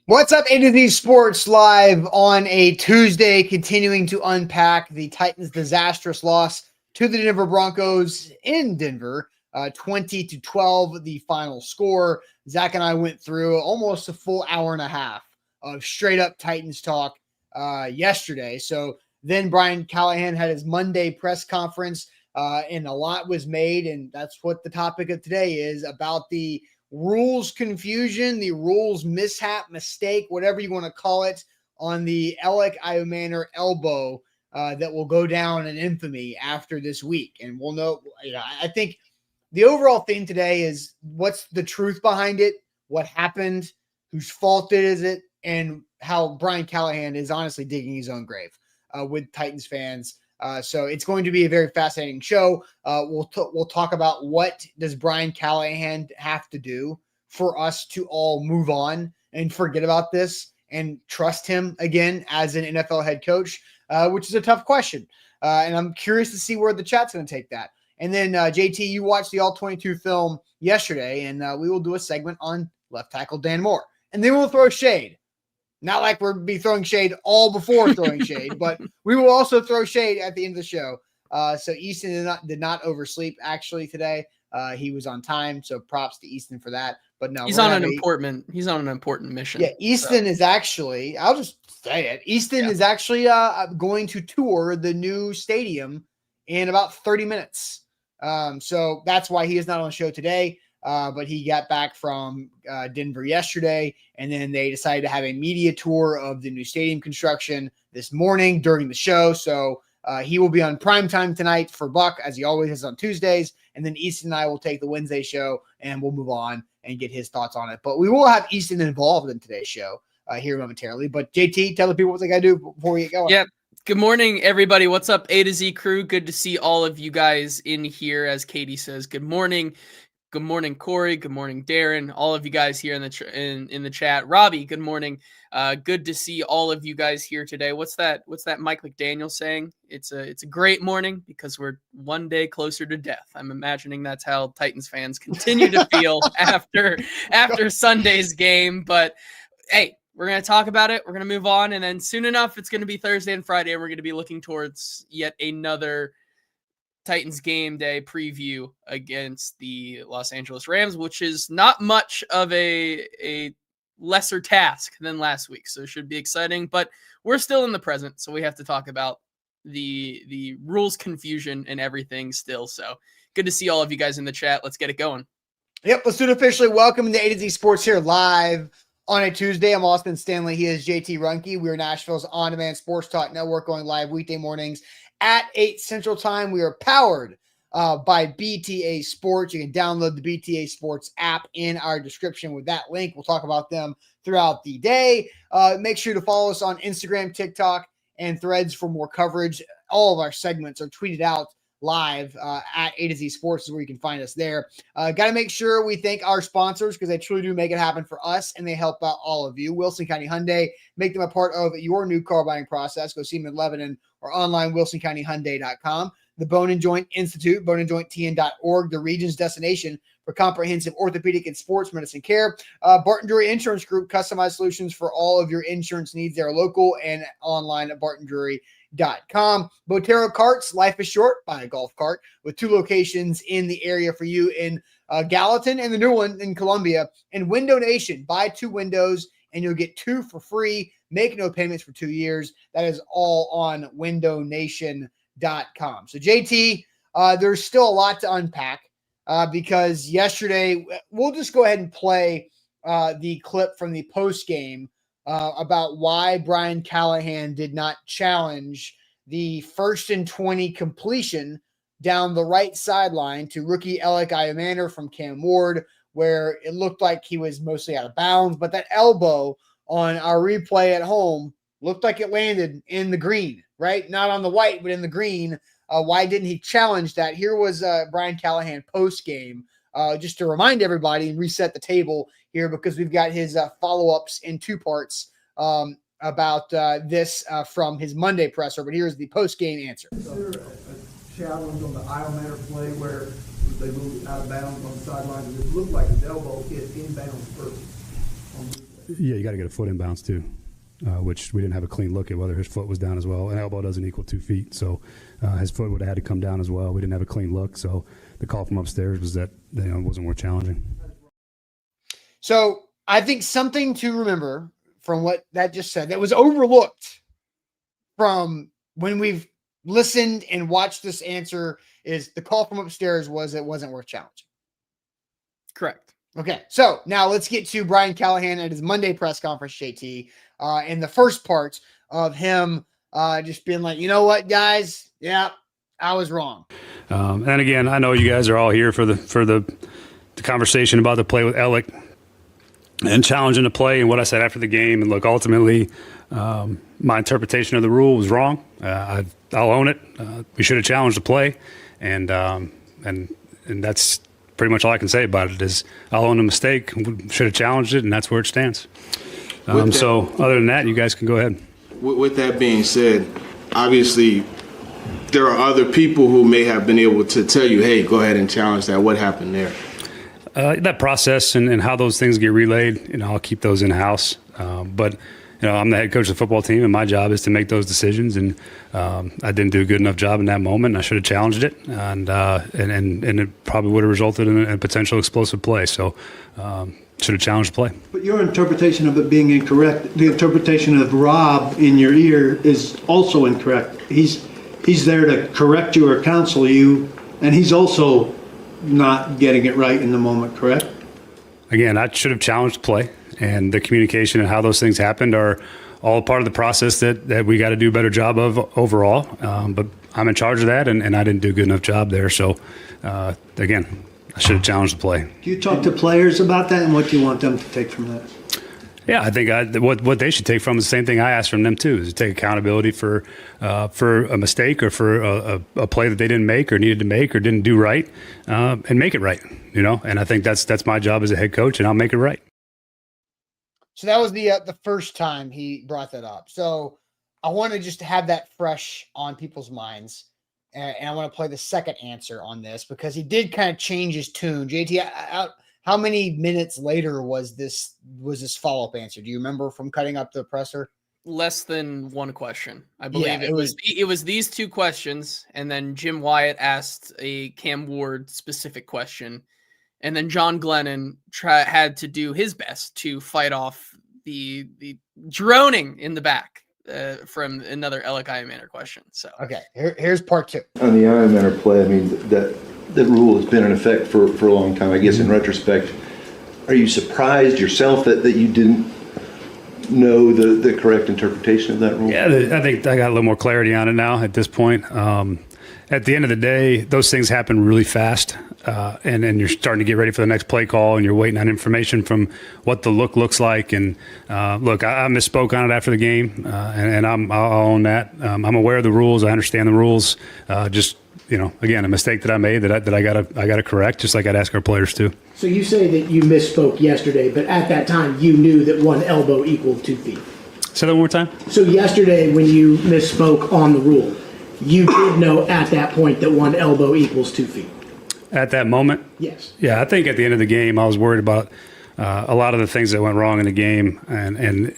What's up, A to Z Sports Live on a Tuesday, continuing to unpack the Titans' disastrous loss to the Denver Broncos in Denver, 20-12, the final score. Zach and I went through almost a full hour and a half of straight up Titans talk yesterday. So then Brian Callahan had his Monday press conference, and a lot was made, and that's what the topic of today is, about the rules confusion, the rules mishap, mistake, whatever you want to call it, on the Alec Iomanner elbow that will go down in infamy after this week. And we'll know, I think the overall theme today is what's the truth behind it, what happened, whose fault is it, and how Brian Callahan is honestly digging his own grave with Titans fans. So it's going to be a very fascinating show. We'll talk about what does Brian Callahan have to do for us to all move on and forget about this and trust him again as an NFL head coach, which is a tough question. And I'm curious to see where the chat's going to take that. And then JT, you watched the All-22 film yesterday, and we will do a segment on left tackle Dan Moore. And then we'll throw shade. Not like we'll be throwing shade all before throwing shade, but we will also throw shade at the end of the show. So Easton did not oversleep actually today. He was on time, so props to Easton for that. But no, he's on an important mission. Yeah, Easton is actually, I'll just say it. Easton is actually going to tour the new stadium in about 30 minutes. So that's why he is not on the show today. But he got back from Denver yesterday, and then they decided to have a media tour of the new stadium construction this morning during the show. So he will be on primetime tonight for Buck, as he always is on Tuesdays. And then Easton and I will take the Wednesday show, and we'll move on and get his thoughts on it. But we will have Easton involved in today's show here momentarily. But JT, tell the people what they got to do before we get going. Yeah. Good morning, everybody. What's up, A to Z crew? Good to see all of you guys in here. As Katie says, good morning. Good morning, Corey. Good morning, Darren. All of you guys here in the chat. Robbie, good morning. Good to see all of you guys here today. What's that Mike McDaniel saying? It's a great morning because we're one day closer to death. I'm imagining that's how Titans fans continue to feel after Sunday's game. But hey, we're going to talk about it. We're going to move on. And then soon enough, it's going to be Thursday and Friday. And we're going to be looking towards yet another Titans game day preview against the Los Angeles Rams, which is not much of a lesser task than last week. So it should be exciting, but we're still in the present. So we have to talk about the rules confusion and everything still. So good to see all of you guys in the chat. Let's get it going. Yep. Let's do it officially. Welcome to A to Z Sports here live on a Tuesday. I'm Austin Stanley. He is JT Runke. We're Nashville's on-demand sports talk network, going live weekday mornings at 8 Central Time. We are powered by BTA Sports. You can download the BTA Sports app in our description with that link. We'll talk about them throughout the day. Make sure to follow us on Instagram, TikTok, and Threads for more coverage. All of our segments are tweeted out live at A to Z Sports is where you can find us there. Got to make sure we thank our sponsors because they truly do make it happen for us, and they help out all of you. Wilson County Hyundai, make them a part of your new car buying process. Go see them in Lebanon or online, wilsoncountyhyundai.com. The Bone and Joint Institute, boneandjointtn.org, the region's destination for comprehensive orthopedic and sports medicine care. Barton Drury Insurance Group, customized solutions for all of your insurance needs. They're local and online at bartondrury.com. Botero Carts, life is short. Buy a golf cart, with 2 locations in the area for you in Gallatin and the new one in Columbia. And Window Nation, buy 2 windows and you'll get 2 for free. Make no payments for 2 years. That is all on windownation.com. So JT, there's still a lot to unpack because yesterday, we'll just go ahead and play the clip from the post game about why Brian Callahan did not challenge the 1st and 20 completion down the right sideline to rookie Alec Iomanner from Cam Ward, where it looked like he was mostly out of bounds, but that elbow on our replay at home looked like it landed in the green, right? Not on the white, but in the green. Why didn't he challenge that? Here was Brian Callahan post-game, just to remind everybody and reset the table here because we've got his follow-ups in 2 parts about this from his Monday presser. But here's the post-game answer. Is there a challenge on the Iomanner play where they moved out of bounds on the sideline? It looked like his elbow hit inbounds first on the play. Yeah, you got to get a foot inbounds too, which we didn't have a clean look at whether his foot was down as well. An elbow doesn't equal 2 feet, so his foot would have had to come down as well. We didn't have a clean look, so the call from upstairs was that it wasn't worth challenging. So I think something to remember from what that just said that was overlooked from when we've listened and watched this answer is the call from upstairs was it wasn't worth challenging. Correct. Okay, so now let's get to Brian Callahan at his Monday press conference, JT, in the first part of him just being like, you know what, guys? Yeah, I was wrong. And again, I know you guys are all here for the conversation about the play with Alec and challenging the play and what I said after the game. And look, ultimately, my interpretation of the rule was wrong. I'll own it. We should have challenged the play, and that's pretty much all I can say about it. Is I'll own the mistake. We should have challenged it, and that's where it stands. So other than that, you guys can go ahead. With that being said, obviously there are other people who may have been able to tell you, hey, go ahead and challenge that. What happened there? That process and how those things get relayed, I'll keep those in-house. But I'm the head coach of the football team, and my job is to make those decisions. And I didn't do a good enough job in that moment. I should have challenged it, and it probably would have resulted in a potential explosive play. So should have challenged the play. But your interpretation of it being incorrect, the interpretation of Rob in your ear is also incorrect. He's there to correct you or counsel you, and he's also not getting it right in the moment, correct? Again, I should have challenged the play, and the communication and how those things happened are all part of the process that we got to do a better job of overall. But I'm in charge of that, and I didn't do a good enough job there. So, again, I should have challenged the play. Do you talk to players about that and what you want them to take from that? Yeah, I think what they should take from is the same thing I asked from them too, is to take accountability for a mistake or for a play that they didn't make or needed to make or didn't do right, and make it right. And I think that's my job as a head coach, and I'll make it right. So that was the first time he brought that up. So I want to just have that fresh on people's minds, and I want to play the second answer on this because he did kind of change his tune. JT, how many minutes later was this follow-up answer? Do you remember from cutting up the presser? Less than one question. I believe it was these two questions, and then Jim Wyatt asked a Cam Ward specific question, and then John Glennon had to do his best to fight off the droning in the back from another Alec Ironmaner question. So okay, here's part two. On the Ironmaner play, I mean, that rule has been in effect for a long time. I guess in retrospect, are you surprised yourself that you didn't know the correct interpretation of that rule? Yeah, I think I got a little more clarity on it now at this point. At the end of the day, those things happen really fast, and you're starting to get ready for the next play call, and you're waiting on information from what the look looks like. And look, I misspoke on it after the game, and I'll own that. I'm aware of the rules. I understand the rules. Again, a mistake that I made that I gotta correct, just like I'd ask our players to. So you say that you misspoke yesterday, but at that time you knew that one elbow equaled 2 feet. Say that one more time. So yesterday when you misspoke on the rule, you did know at that point that one elbow equals 2 feet. At that moment? Yes. Yeah, I think at the end of the game I was worried about a lot of the things that went wrong in the game, and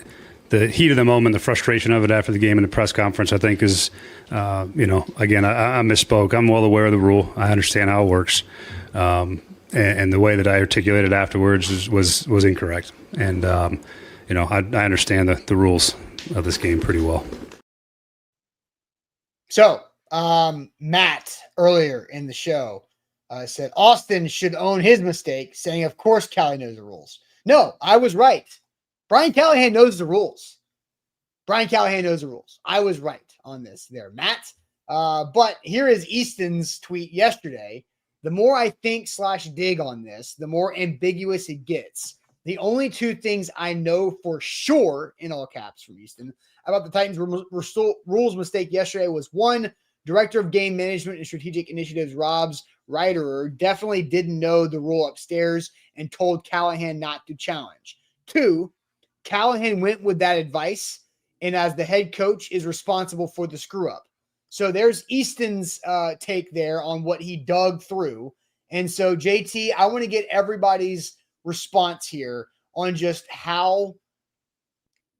the heat of the moment, the frustration of it after the game in the press conference, I think is, again, I misspoke. I'm well aware of the rule. I understand how it works. And the way that I articulated afterwards was incorrect. And, I understand the rules of this game pretty well. So Matt, earlier in the show, said Austin should own his mistake, saying, of course, Callie knows the rules. No, I was right. Brian Callahan knows the rules. Brian Callahan knows the rules. I was right on this there, Matt. But here is Easton's tweet yesterday. The more I think / dig on this, the more ambiguous it gets. The only two things I know for sure, in all caps from Easton, about the Titans' rules mistake yesterday was one, Director of Game Management and Strategic Initiatives Rob's Ryderer definitely didn't know the rule upstairs and told Callahan not to challenge. Two, Callahan went with that advice, and as the head coach is responsible for the screw up. So there's Easton's take there on what he dug through. And so, JT, I want to get everybody's response here on just how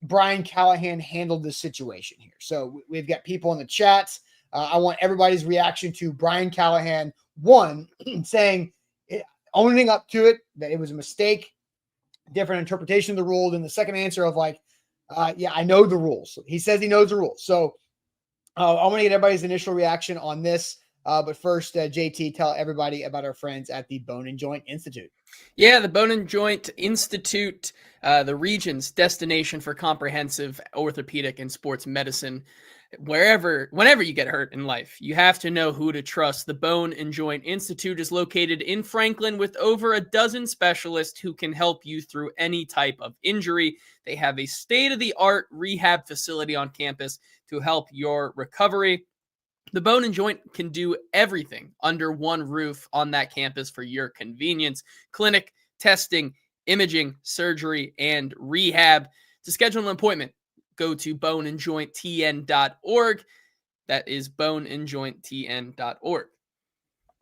Brian Callahan handled this situation here. So we've got people in the chat. I want everybody's reaction to Brian Callahan, one, saying, owning up to it, that it was a mistake, different interpretation of the rule, than the second answer of like, yeah, I know the rules. He says he knows the rules. So I want to get everybody's initial reaction on this. But first, JT, tell everybody about our friends at the Bone and Joint Institute. Yeah, the Bone and Joint Institute, the region's destination for comprehensive orthopedic and sports medicine. Whenever you get hurt in life, you have to know who to trust. The Bone and Joint Institute is located in Franklin with over a dozen specialists who can help you through any type of injury. They have a state-of-the-art rehab facility on campus to help your recovery. The Bone and Joint can do everything under one roof on that campus for your convenience. Clinic, testing, imaging, surgery, and rehab. To schedule an appointment, go to boneandjointtn.org. That is boneandjointtn.org.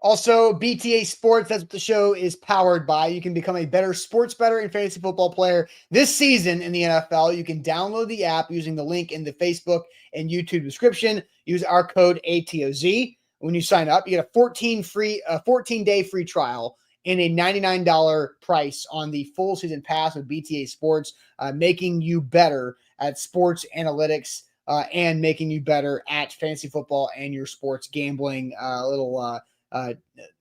Also, BTA Sports, that's what the show is powered by. You can become a better sports bettor and fantasy football player this season in the NFL. You can download the app using the link in the Facebook and YouTube description. Use our code ATOZ. When you sign up, you get a 14-day free trial and a $99 price on the full season pass with BTA Sports, making you better at sports analytics and making you better at fantasy football and your sports gambling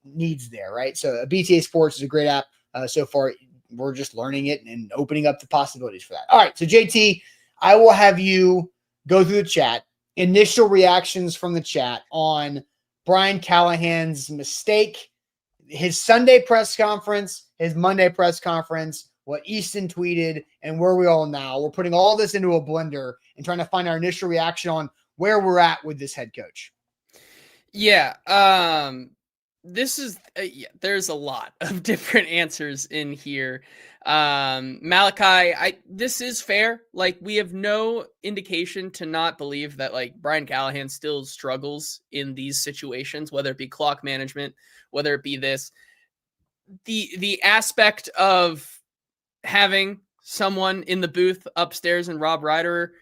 needs there, right? So BTA Sports is a great app. So far, we're just learning it and opening up the possibilities for that. All right, so JT, I will have you go through the chat. Initial reactions from the chat on Brian Callahan's mistake, his Sunday press conference, his Monday press conference, what Easton tweeted, and where we all now. We're putting all this into a blender and trying to find our initial reaction on where we're at with this head coach. Yeah, this is there's a lot of different answers in here. Malachi, this is fair. Like, we have no indication to not believe that like Brian Callahan still struggles in these situations, whether it be clock management, whether it be this. The aspect of having someone in the booth upstairs and Rob Ryder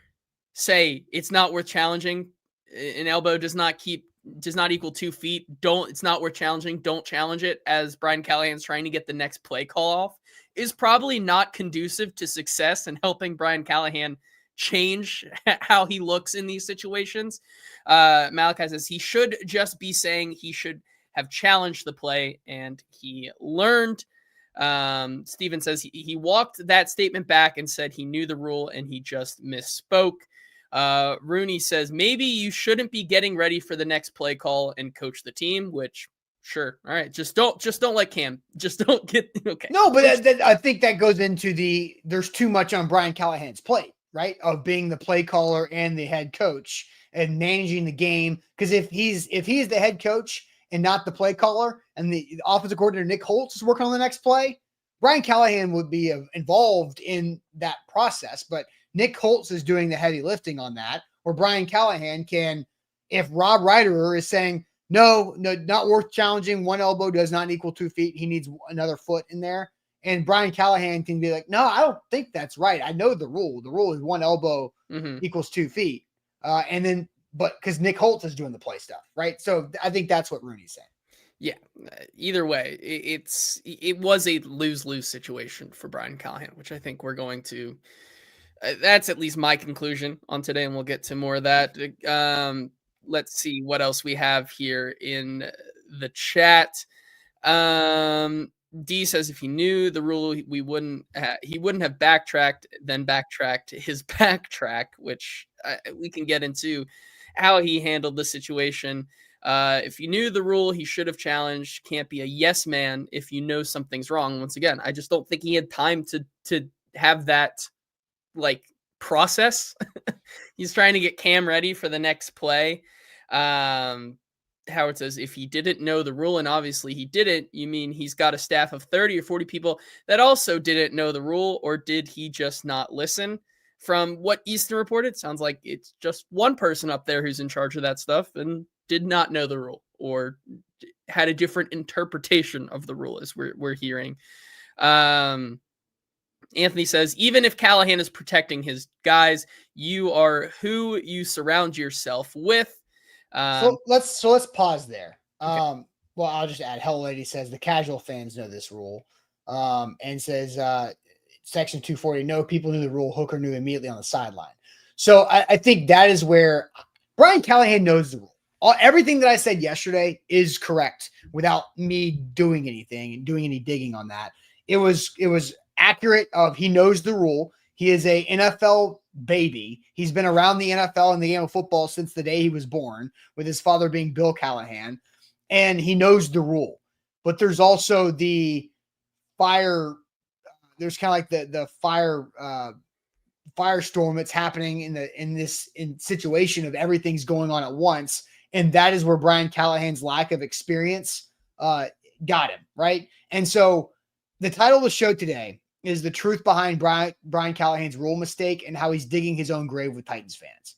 say it's not worth challenging, an elbow does not equal 2 feet. It's not worth challenging. Don't challenge it, as Brian Callahan's trying to get the next play call off, is probably not conducive to success and helping Brian Callahan change how he looks in these situations. Malachi says he should just be saying he should have challenged the play and he learned. Steven says he walked that statement back and said he knew the rule and he just misspoke. Rooney says maybe you shouldn't be getting ready for the next play call and coach the team, which sure. All right. Just don't let Cam, just don't get, okay. No, but I think that goes into there's too much on Brian Callahan's plate, right? Of being the play caller and the head coach and managing the game. Cause if he's the head coach and not the play caller, and the offensive coordinator Nick Holtz is working on the next play, Brian Callahan would be involved in that process, but Nick Holtz is doing the heavy lifting on that, where Brian Callahan can, if Rob Ryder is saying, no, not worth challenging, one elbow does not equal 2 feet, he needs another foot in there, and Brian Callahan can be like, no, I don't think that's right. I know the rule. The rule is one elbow equals 2 feet. But because Nick Holtz is doing the play stuff, right? So I think that's what Rooney's saying. Yeah. Either way, it was a lose-lose situation for Brian Callahan, which I think we're going to. That's at least my conclusion on today, and we'll get to more of that. Let's see what else we have here in the chat. D says if he knew the rule, he wouldn't have backtracked his backtrack, which we can get into how he handled the situation. If you knew the rule, he should have challenged. Can't be a yes man if you know something's wrong. Once again, I just don't think he had time to have that like process. He's trying to get Cam ready for the next play. Howard says if he didn't know the rule, and obviously he didn't, you mean he's got a staff of 30 or 40 people that also didn't know the rule, or did he just not listen? From what Easton reported, sounds like it's just one person up there who's in charge of that stuff and did not know the rule or had a different interpretation of the rule, as we're hearing. Anthony says, even if Callahan is protecting his guys, you are who you surround yourself with. So let's pause there. Okay. Well, I'll just add, Hello Lady says the casual fans know this rule. And says section 240, no, people knew the rule. Hooker knew immediately on the sideline. So I think that is where Brian Callahan knows the rule. Everything that I said yesterday is correct without me doing anything and doing any digging on that. It was accurate of he knows the rule. He is a NFL baby. He's been around the NFL and the game of football since the day he was born, with his father being Bill Callahan, and he knows the rule. But there's also the fire. There's kind of like the firestorm that's happening in this situation of everything's going on at once, and that is where Brian Callahan's lack of experience got him right. And so the title of the show today is the truth behind Brian Callahan's rule mistake and how he's digging his own grave with Titans fans.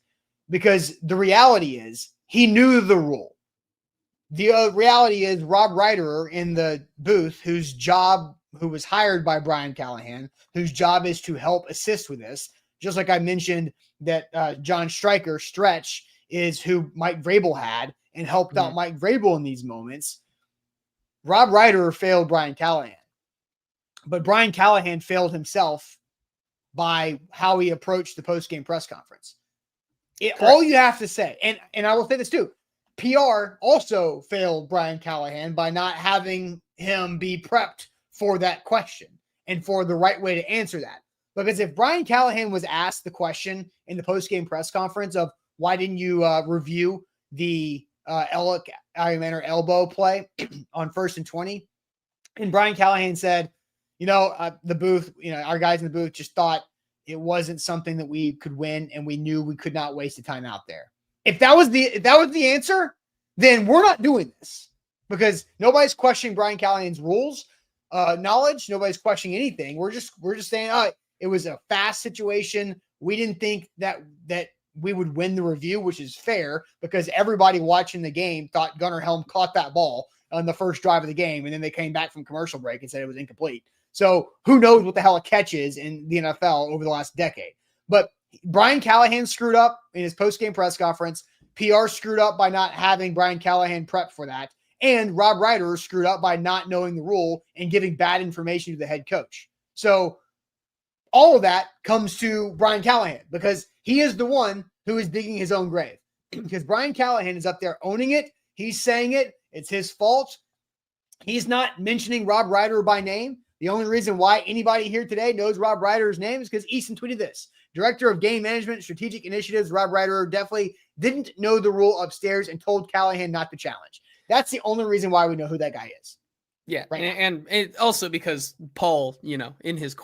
Because the reality is he knew the rule. The reality is Rob Reiterer in the booth, who was hired by Brian Callahan, whose job is to help assist with this. Just like I mentioned that John Stretch is who Mike Vrabel had and helped out Mike Vrabel in these moments. Rob Reiterer failed Brian Callahan. But Brian Callahan failed himself by how he approached the post-game press conference. All you have to say, and I will say this too, PR also failed Brian Callahan by not having him be prepped for that question and for the right way to answer that. Because if Brian Callahan was asked the question in the post-game press conference of why didn't you review the elbow play on 1st and 20, and Brian Callahan said, the booth, our guys in the booth just thought it wasn't something that we could win, and we knew we could not waste the time out there. If that was the answer, then we're not doing this, because nobody's questioning Brian Callahan's rules knowledge. Nobody's questioning anything. We're just saying, it was a fast situation. We didn't think that we would win the review, which is fair because everybody watching the game thought Gunnar Helm caught that ball on the first drive of the game, and then they came back from commercial break and said it was incomplete. So who knows what the hell a catch is in the NFL over the last decade. But Brian Callahan screwed up in his post-game press conference. PR screwed up by not having Brian Callahan prep for that. And Rob Reiterer screwed up by not knowing the rule and giving bad information to the head coach. So all of that comes to Brian Callahan because he is the one who is digging his own grave. Because Brian Callahan is up there owning it. He's saying it. It's his fault. He's not mentioning Rob Reiterer by name. The only reason why anybody here today knows Rob Reiterer's name is because Easton tweeted this. Director of Game Management, Strategic Initiatives, Rob Reiterer definitely didn't know the rule upstairs and told Callahan not to challenge. That's the only reason why we know who that guy is. Yeah, right and also because Paul, in his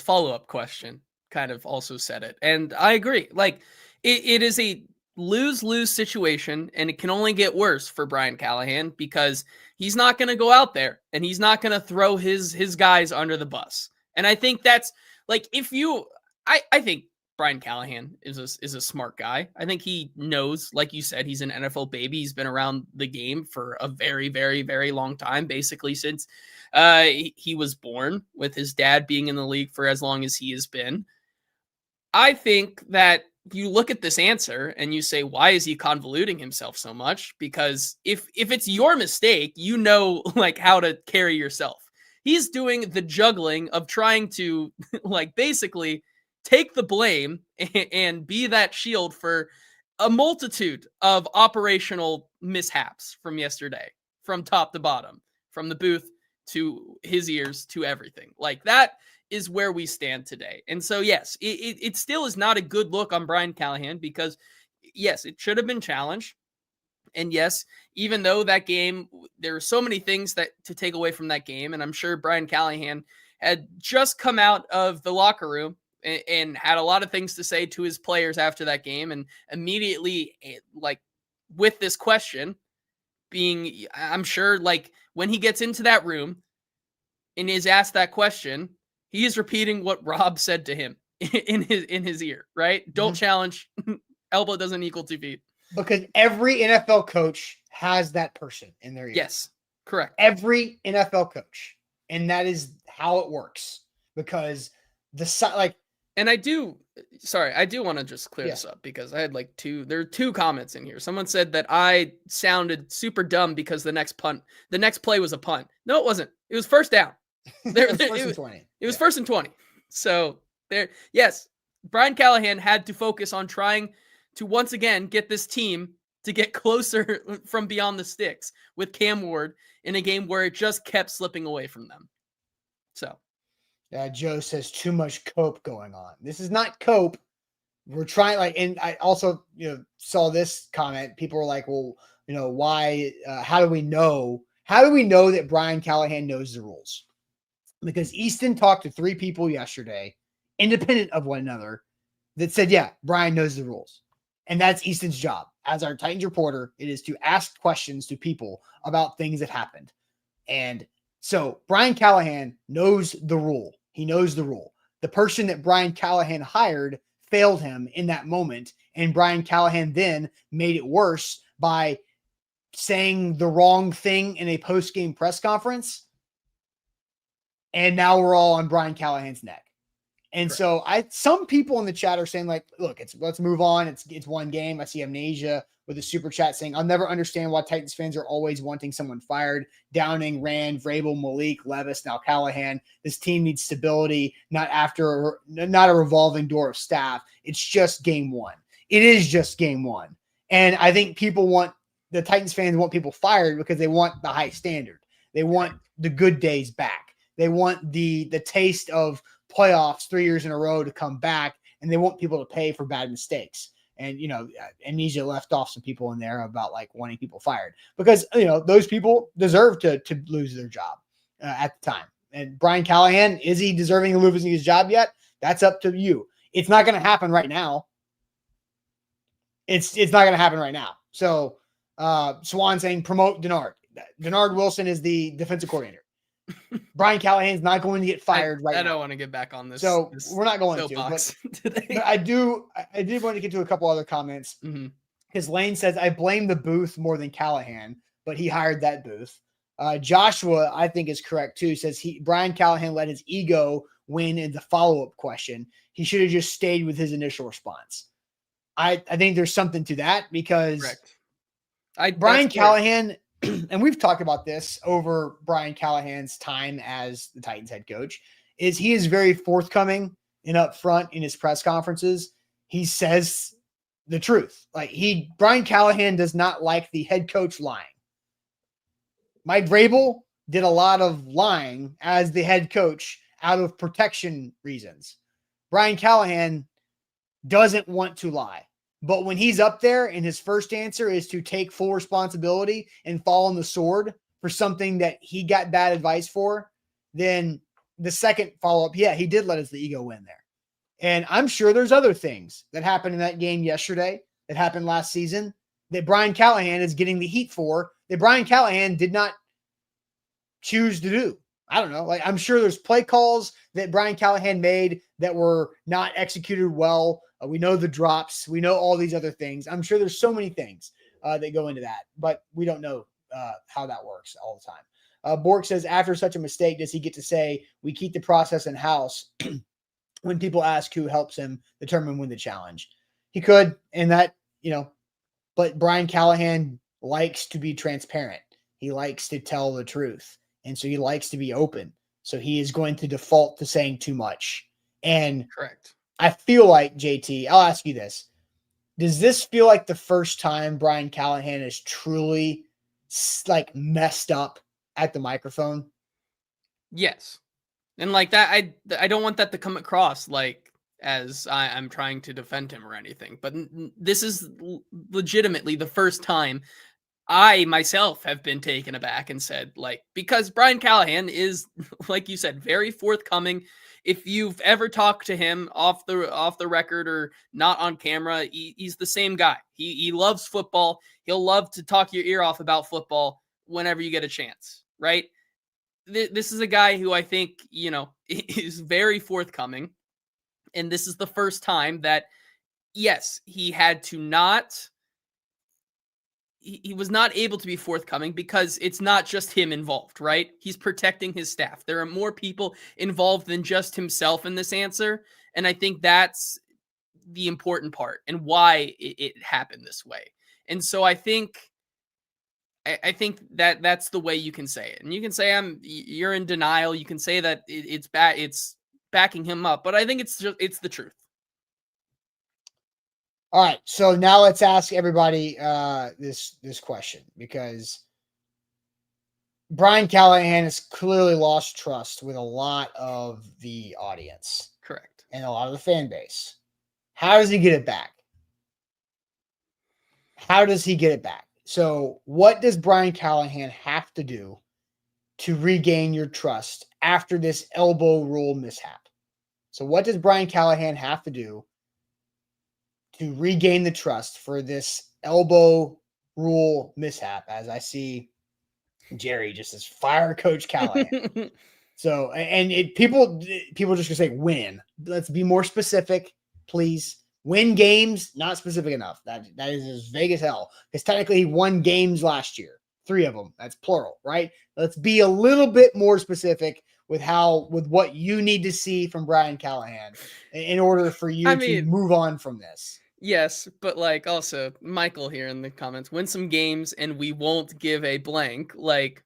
follow-up question, kind of also said it. And I agree. Like, it is a lose-lose situation, and it can only get worse for Brian Callahan because he's not going to go out there and he's not going to throw his guys under the bus. And I think that's like, I think Brian Callahan is a smart guy. I think he knows, like you said, he's an NFL baby. He's been around the game for a very, very, very long time, basically since he was born, with his dad being in the league for as long as he has been. I think that you look at this answer and you say, why is he convoluting himself so much? Because if it's your mistake, like how to carry yourself. He's doing the juggling of trying to like basically take the blame and be that shield for a multitude of operational mishaps from yesterday, from top to bottom, from the booth to his ears to everything. Like, that is where we stand today. And so, yes, it still is not a good look on Brian Callahan because, yes, it should have been challenged. And yes, even though that game, there were so many things to take away from that game, and I'm sure Brian Callahan had just come out of the locker room and had a lot of things to say to his players after that game, and immediately, like, with this question being, I'm sure, like, when he gets into that room and is asked that question, he is repeating what Rob said to him in his ear, right? Mm-hmm. Don't challenge. Elbow doesn't equal 2 feet. Because every NFL coach has that person in their ear. Yes, correct. Every NFL coach. And that is how it works. Because And I do want to just clear this up because I had there are two comments in here. Someone said that I sounded super dumb because the next play was a punt. No, it wasn't. It was first down. It was first and 20. It was first and 20. So yes, Brian Callahan had to focus on trying to once again get this team to get closer from beyond the sticks with Cam Ward in a game where it just kept slipping away from them. So. Joe says too much cope going on. This is not cope. We're trying and I also, saw this comment. People were like, well, why, how do we know that Brian Callahan knows the rules? Because Easton talked to 3 people yesterday, independent of one another, that said, yeah, Brian knows the rules. And that's Easton's job. As our Titans reporter, it is to ask questions to people about things that happened. And so Brian Callahan knows the rule. He knows the rule. The person that Brian Callahan hired failed him in that moment. And Brian Callahan then made it worse by saying the wrong thing in a post-game press conference. And now we're all on Brian Callahan's neck. And so some people in the chat are saying look, let's move on. It's one game. I see Amnesia with a super chat saying, I'll never understand why Titans fans are always wanting someone fired. Downing, Rand, Vrabel, Malik, Levis, now Callahan. This team needs stability, not a revolving door of staff. It's just game one. It is just game one. And I think the Titans fans want people fired because they want the high standard. They want the good days back. They want the taste of playoffs 3 years in a row to come back, and they want people to pay for bad mistakes. And, Amnesia left off some people in there about wanting people fired because, those people deserve to lose their job at the time. And Brian Callahan, is he deserving of losing his job yet? That's up to you. It's not going to happen right now. It's not going to happen right now. So Swan saying promote Denard. Denard Wilson is the defensive coordinator. Brian Callahan's not going to get fired right now. I don't want to get back on this. So we're not going to. Today. But I did want to get to a couple other comments. Because Lane says, I blame the booth more than Callahan, but he hired that booth. Joshua, I think, is correct too. Says Brian Callahan let his ego win in the follow-up question. He should have just stayed with his initial response. I think there's something to that because Brian Callahan, and we've talked about this over Brian Callahan's time as the Titans head coach, he is very forthcoming and upfront in his press conferences. He says the truth. Brian Callahan does not like the head coach lying. Mike Vrabel did a lot of lying as the head coach out of protection reasons. Brian Callahan doesn't want to lie. But when he's up there and his first answer is to take full responsibility and fall on the sword for something that he got bad advice for, then the second follow-up, he did let his ego win there. And I'm sure there's other things that happened in that game yesterday that happened last season that Brian Callahan is getting the heat for, that Brian Callahan did not choose to do. I don't know. I'm sure there's play calls that Brian Callahan made that were not executed well. We know the drops. We know all these other things. I'm sure there's so many things that go into that, but we don't know how that works all the time. Bork says, after such a mistake, does he get to say, we keep the process in-house when people ask who helps him determine when the challenge? He could, and that, but Brian Callahan likes to be transparent. He likes to tell the truth. And so he likes to be open. So he is going to default to saying too much. And correct. I feel like, JT, I'll ask you this. Does this feel like the first time Brian Callahan is truly messed up at the microphone? Yes. And that, I don't want that to come across as I'm trying to defend him or anything. But this is legitimately the first time I myself have been taken aback and said, because Brian Callahan is, like you said, very forthcoming. If you've ever talked to him off the record or not on camera, he's the same guy. He loves football. He'll love to talk your ear off about football whenever you get a chance, right? This is a guy who I think, is very forthcoming. And this is the first time that, yes, he had to not he was not able to be forthcoming because it's not just him involved, right? He's protecting his staff. There are more people involved than just himself in this answer. And I think that's the important part and why it happened this way. And so I think that that's the way you can say it. And you can say you're in denial. You can say that it's backing him up, but I think it's the truth. All right, so now let's ask everybody this question, because Brian Callahan has clearly lost trust with a lot of the audience. Correct. And a lot of the fan base. How does he get it back? How does he get it back? So what does Brian Callahan have to do to regain your trust after this elbow rule mishap? So what does Brian Callahan have to do to regain the trust for this elbow rule mishap? As I see Jerry just as fire Coach Callahan. So, and people just gonna say win. Let's be more specific, please. Win games, not specific enough. That is as vague as hell. Because technically he won games last year. 3 of them. That's plural, right? Let's be a little bit more specific with what you need to see from Brian Callahan in order for you to move on from this. Yes, but like also Michael here in the comments, win some games and we won't give a blank. Like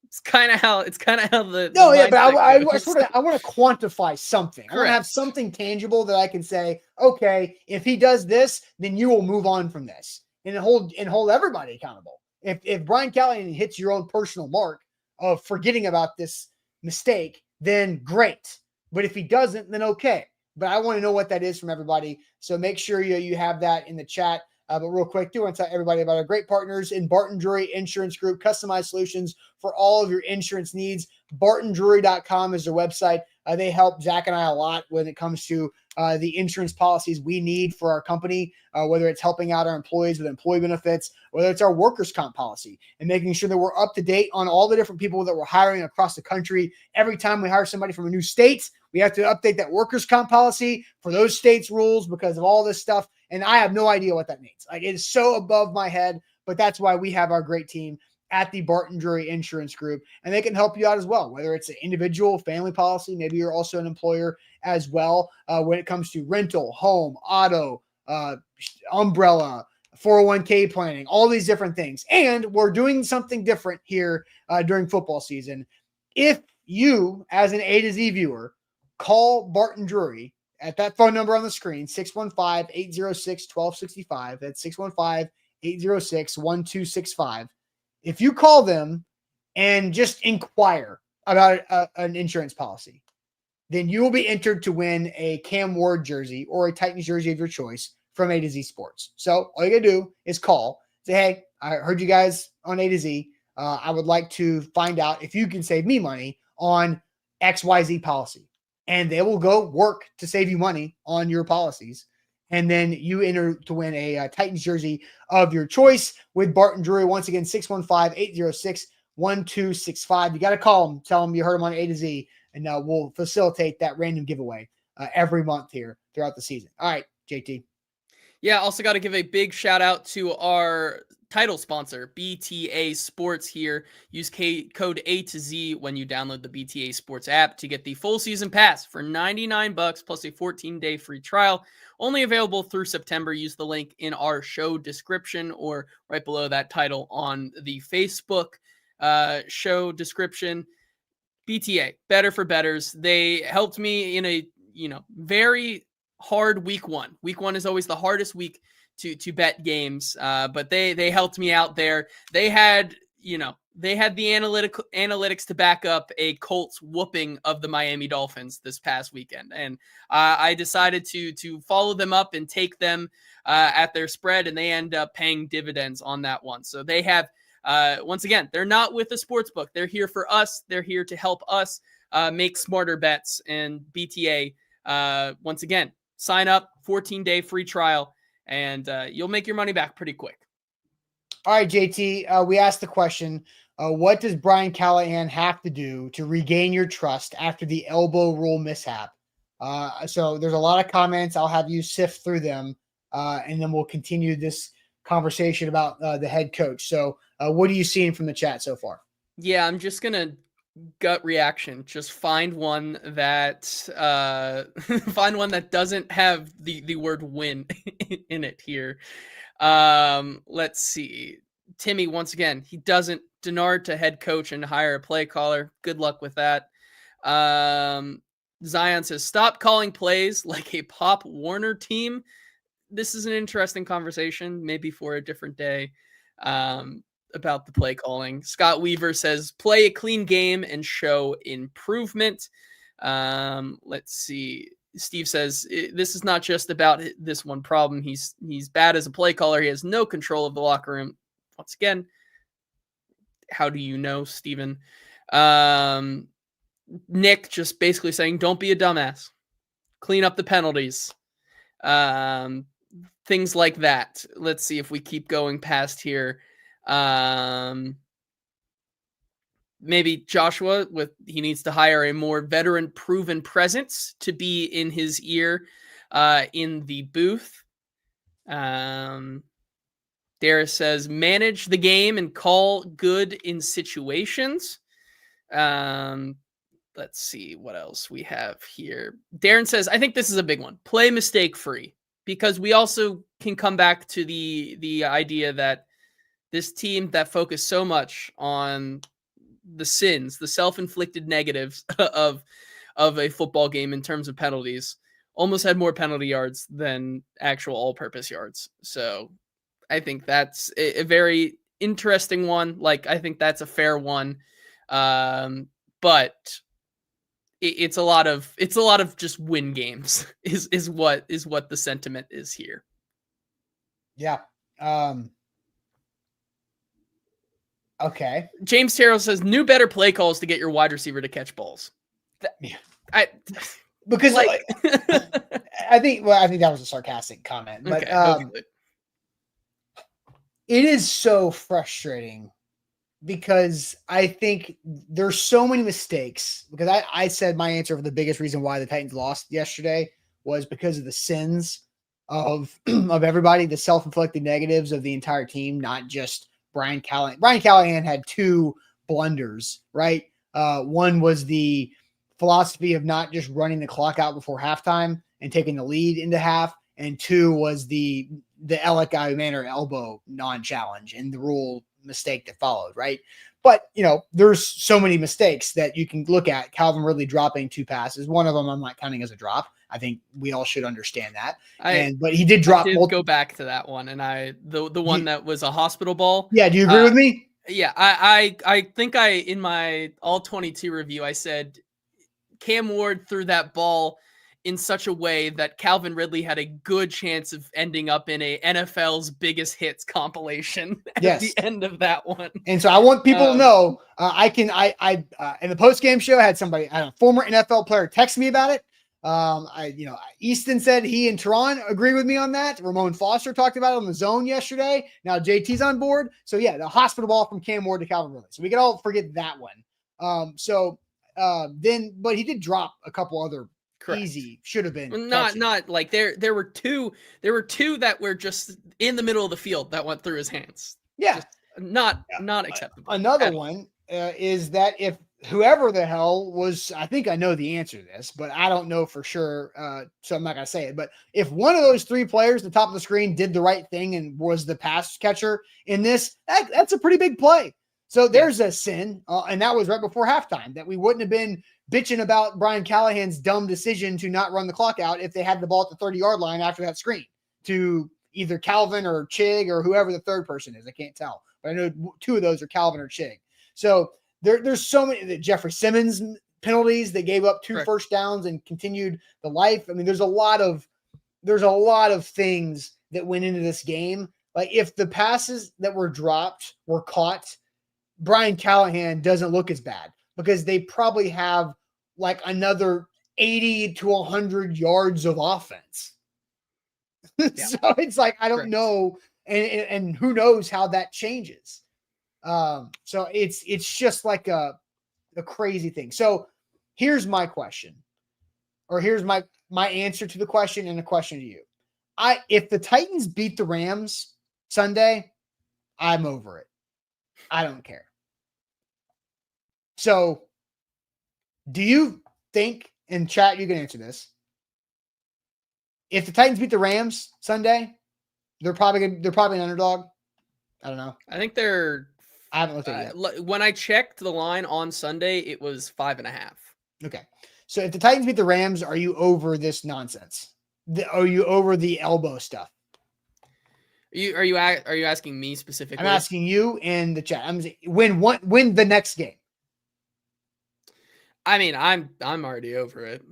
it's kind of how the no, yeah, but I want to quantify something. Correct. I want to have something tangible that I can say, okay, if he does this, then you will move on from this, and hold everybody accountable. If Brian Callahan hits your own personal mark of forgetting about this mistake, then great. But if he doesn't, then okay. But I want to know what that is from everybody. So make sure you have that in the chat. But real quick, do want to tell everybody about our great partners in Barton Drury Insurance Group, customized solutions for all of your insurance needs. BartonDrury.com is their website. They help Zach and I a lot when it comes to the insurance policies we need for our company, whether it's helping out our employees with employee benefits, whether it's our workers' comp policy, and making sure that we're up to date on all the different people that we're hiring across the country. Every time we hire somebody from a new state, we have to update that workers' comp policy for those states' rules because of all this stuff. And I have no idea what that means. Like, it is so above my head, but that's why we have our great team at the Barton Drury Insurance Group, and they can help you out as well, whether it's an individual family policy, maybe you're also an employer as well, when it comes to rental, home, auto, umbrella, 401k planning, all these different things. And we're doing something different here during football season. If you, as an A to Z viewer, call Barton Drury at that phone number on the screen, 615-806-1265. That's 615-806-1265. If you call them and just inquire about an insurance policy, then you will be entered to win a Cam Ward jersey or a Titans jersey of your choice from A to Z Sports. So all you got to do is call. Say, hey, I heard you guys on A to Z. I would like to find out if you can save me money on XYZ policy. And they will go work to save you money on your policies. And then you enter to win a Titans jersey of your choice with Barton Drury. Once again, 615-806-1265. You got to call them. Tell them you heard them on A to Z, and we'll facilitate that random giveaway every month here throughout the season. All right, JT. Yeah, also got to give a big shout out to our title sponsor, BTA Sports here. Use code A to Z when you download the BTA Sports app to get the full season pass for $99 plus a 14-day free trial. Only available through September. Use the link in our show description or right below that title on the Facebook show description. BTA, better for bettors. They helped me in a very hard week one. Week one is always the hardest week to bet games, but they helped me out there. They had the analytics to back up a Colts whooping of the Miami Dolphins this past weekend, and I decided to follow them up and take them at their spread, and they end up paying dividends on that one. So they have once again, they're not with the sports book. They're here for us. They're here to help us make smarter bets. And BTA, once again, sign up, 14-day free trial, and you'll make your money back pretty quick. All right, JT, we asked the question, what does Brian Callahan have to do to regain your trust after the elbow rule mishap? So there's a lot of comments. I'll have you sift through them, and then we'll continue this conversation about the head coach. So what are you seeing from the chat so far? Yeah, I'm just gonna gut reaction. Just find one that find one that doesn't have the word win in it here. Let's see. Timmy, once again, he doesn't Denard to head coach and hire a play caller. Good luck with that. Zion says, stop calling plays like a Pop Warner team. This is an interesting conversation, maybe for a different day, about the play calling. Scott Weaver says, play a clean game and show improvement. Let's see. Steve says, this is not just about this one problem. He's bad as a play caller. He has no control of the locker room. Once again, how do you know, Steven? Nick just basically saying, don't be a dumbass. Clean up the penalties. Things like that. Let's see if we keep going past here. Maybe Joshua, he needs to hire a more veteran proven presence to be in his ear in the booth. Darius says, manage the game and call good in situations. Let's see what else we have here. Darren says, I think this is a big one. Play mistake free, because we also can come back to the idea that this team that focused so much on the sins, the self-inflicted negatives of a football game in terms of penalties, almost had more penalty yards than actual all-purpose yards. So I think that's a very interesting one. Like, I think that's a fair one. But it's a lot of just win games is what the sentiment is here. Yeah. Okay. James Terrell says, new better play calls to get your wide receiver to catch balls. Because like, I think that was a sarcastic comment, but okay. It is so frustrating because I think there's so many mistakes, because I said my answer for the biggest reason why the Titans lost yesterday was because of the sins of everybody, the self-inflicted negatives of the entire team, not just Brian Callahan. Brian Callahan had two blunders, right? One was the philosophy of not just running the clock out before halftime and taking the lead into half. And two was the Alec Manor elbow non-challenge and the rule mistake that followed, right? But, there's so many mistakes that you can look at. Calvin Ridley dropping two passes. One of them I'm not counting as a drop. I think we all should understand that. But he did drop. Go back to that one, and the one that was a hospital ball. Yeah, do you agree with me? Yeah, I think in my all 22 review I said Cam Ward threw that ball in such a way that Calvin Ridley had a good chance of ending up in a NFL's biggest hits compilation at the end of that one. And so I want people to know, in the post-game show, I had a former NFL player text me about it. Easton said he and Teron agree with me on that. Ramon Foster talked about it on the Zone yesterday. Now JT's on board. So yeah, the hospital ball from Cam Ward to Calvin Ridley. So we can all forget that one. But he did drop a couple other correct. Easy should have been not like there were two that were just in the middle of the field that went through his hands. Yeah, just not acceptable. Another one is that if whoever the hell was, I think I know the answer to this, but I don't know for sure, so I'm not gonna say it. But if one of those three players at the top of the screen did the right thing and was the pass catcher in this, that's a pretty big play. So there's a sin, and that was right before halftime, that we wouldn't have been bitching about Brian Callahan's dumb decision to not run the clock out if they had the ball at the 30-yard line after that screen to either Calvin or Chig or whoever the third person is. I can't tell, but I know two of those are Calvin or Chig. So there's so many Jeffrey Simmons penalties that gave up two first downs and continued the life. I mean, there's a lot of things that went into this game. Like if the passes that were dropped were caught, Brian Callahan doesn't look as bad because they probably have like another 80 to 100 yards of offense. Yeah. So it's like, I don't know. And who knows how that changes. So it's just like a crazy thing. So here's my question, or here's my answer to the question and a question to you. If the Titans beat the Rams Sunday, I'm over it. I don't care. So, do you think, in chat, you can answer this, if the Titans beat the Rams Sunday, they're probably an underdog? I don't know. I think they're. I haven't looked at it yet. When I checked the line on Sunday, it was 5.5. Okay. So if the Titans beat the Rams, are you over this nonsense? Are you over the elbow stuff? Are you asking me specifically? I'm asking you in the chat. I'm saying, win the next game. I mean, I'm already over it.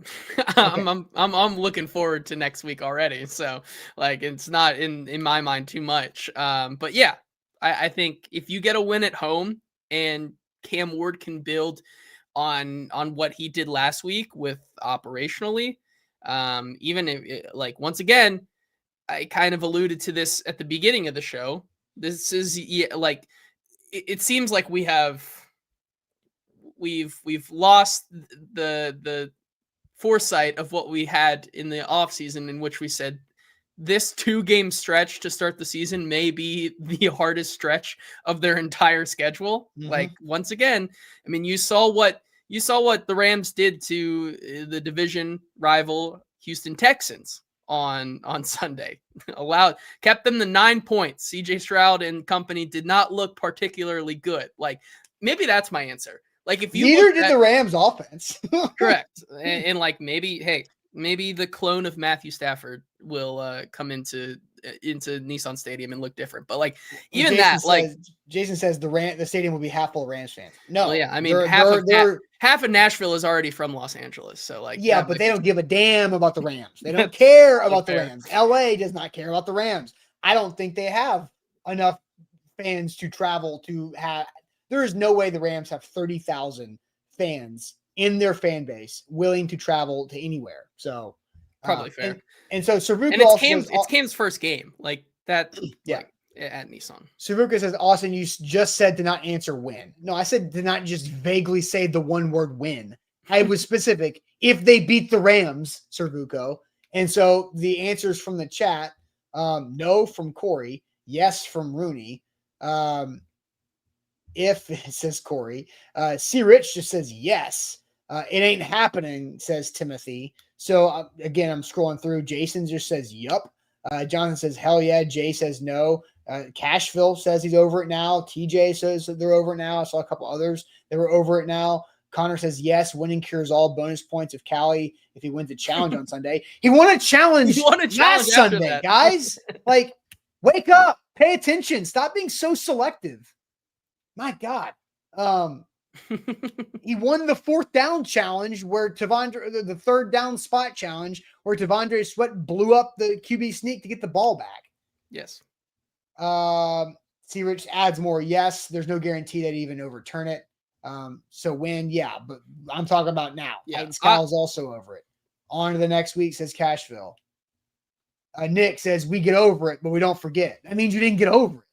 I'm looking forward to next week already. So like, it's not in my mind too much. But yeah, I think if you get a win at home and Cam Ward can build on what he did last week with operationally, even if like, once again, I kind of alluded to this at the beginning of the show. This is like, it seems like we've lost the foresight of what we had in the offseason, in which we said this 2-game stretch to start the season may be the hardest stretch of their entire schedule. Mm-hmm. Like, once again, I mean, you saw what the Rams did to the division rival Houston Texans on Sunday. Kept them to 9 points. CJ Stroud and company did not look particularly good. Like, maybe that's my answer. Like, if you neither did the Rams offense. Correct. And like, maybe the clone of Matthew Stafford will come into Nissan Stadium and look different. But like, even Jason says the stadium will be half full of Rams fans. No, well, yeah, I mean, half of Nashville is already from Los Angeles, so like, yeah, but they don't give a damn about the Rams. They don't care about the Rams. LA does not care about the Rams. I don't think they have enough fans to travel to have. There is no way the Rams have 30,000 fans in their fan base willing to travel to anywhere. So probably fair. And so Saruka and it's Cam's first game, like that. Yeah. Like, at Nissan. Saruka says, Austin, you just said to not answer win. No, I said to not just vaguely say the one word win. I was specific. If they beat the Rams, Saruka. And so the answers from the chat, no from Corey, yes from Rooney. If it says Corey, C. Rich just says yes. It ain't happening, says Timothy. So again, I'm scrolling through. Jason just says yup. Jonathan says hell yeah. Jay says no. Cashville says he's over it now. TJ says that they're over it now. I saw a couple others that were over it now. Connor says yes. Winning cures all. Bonus points if Callie, if he wins a challenge on Sunday. He won a challenge last Sunday, guys. Like, wake up. Pay attention. Stop being so selective. My God. He won the 4th down challenge where the 3rd down spot challenge where Tavondre Sweat blew up the QB sneak to get the ball back. Yes. C. Rich adds more. Yes. There's no guarantee that even overturn it. So win. Yeah. But I'm talking about now. Yeah. Kyle's also over it. On to the next week, says Cashville. Nick says we get over it, but we don't forget. That means you didn't get over it.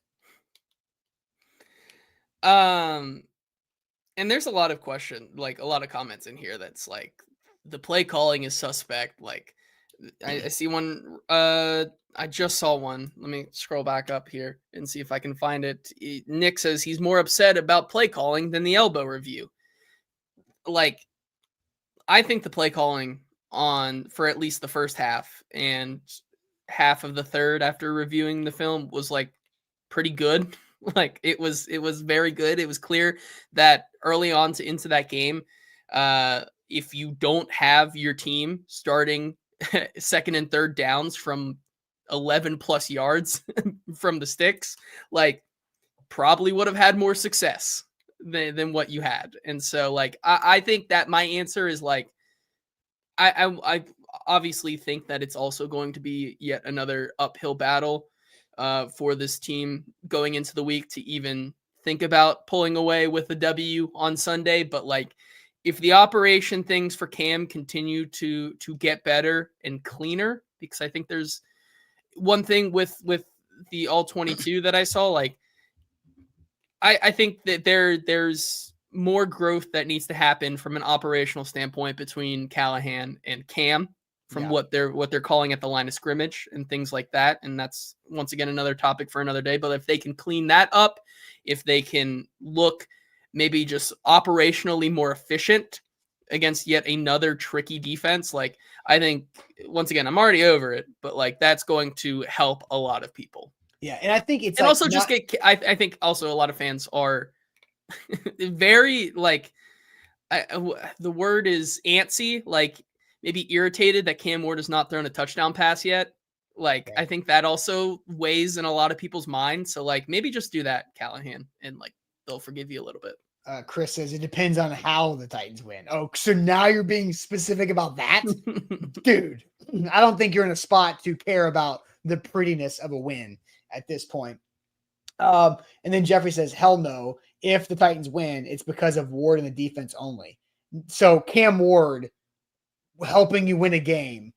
And there's a lot of comments in here that's like, the play calling is suspect. Like, I see one, I just saw one. Let me scroll back up here and see if I can find it. Nick says he's more upset about play calling than the elbow review. Like, I think the play calling for at least the first half and half of the third after reviewing the film was like pretty good. Like, it was very good. It was clear that early on into that game, if you don't have your team starting 2nd and 3rd downs from 11 plus yards from the sticks, like, probably would have had more success than what you had. And so, like, I think that my answer is like, I obviously think that it's also going to be yet another uphill battle for this team going into the week to even think about pulling away with a W on Sunday. But like, if the operation things for Cam continue to get better and cleaner, because I think there's one thing with the all 22 that I saw, like, I think that there's more growth that needs to happen from an operational standpoint between Callahan and Cam. from what they're calling at the line of scrimmage and things like that. And that's once again another topic for another day. But if they can clean that up, if they can look maybe just operationally more efficient against yet another tricky defense, like I think once again, I'm already over it, but like that's going to help a lot of people. Yeah, and I think it's and like also just get. I think also a lot of fans are very like the word is antsy, like maybe irritated that Cam Ward has not thrown a touchdown pass yet. Like I think that also weighs in a lot of people's minds. So like maybe just do that, Callahan, and like they'll forgive you a little bit. Chris says it depends on how the Titans win. Oh, so now you're being specific about that? Dude, I don't think you're in a spot to care about the prettiness of a win at this point. And then Jeffrey says, hell no. If the Titans win, it's because of Ward and the defense only. So Cam Ward helping you win a game,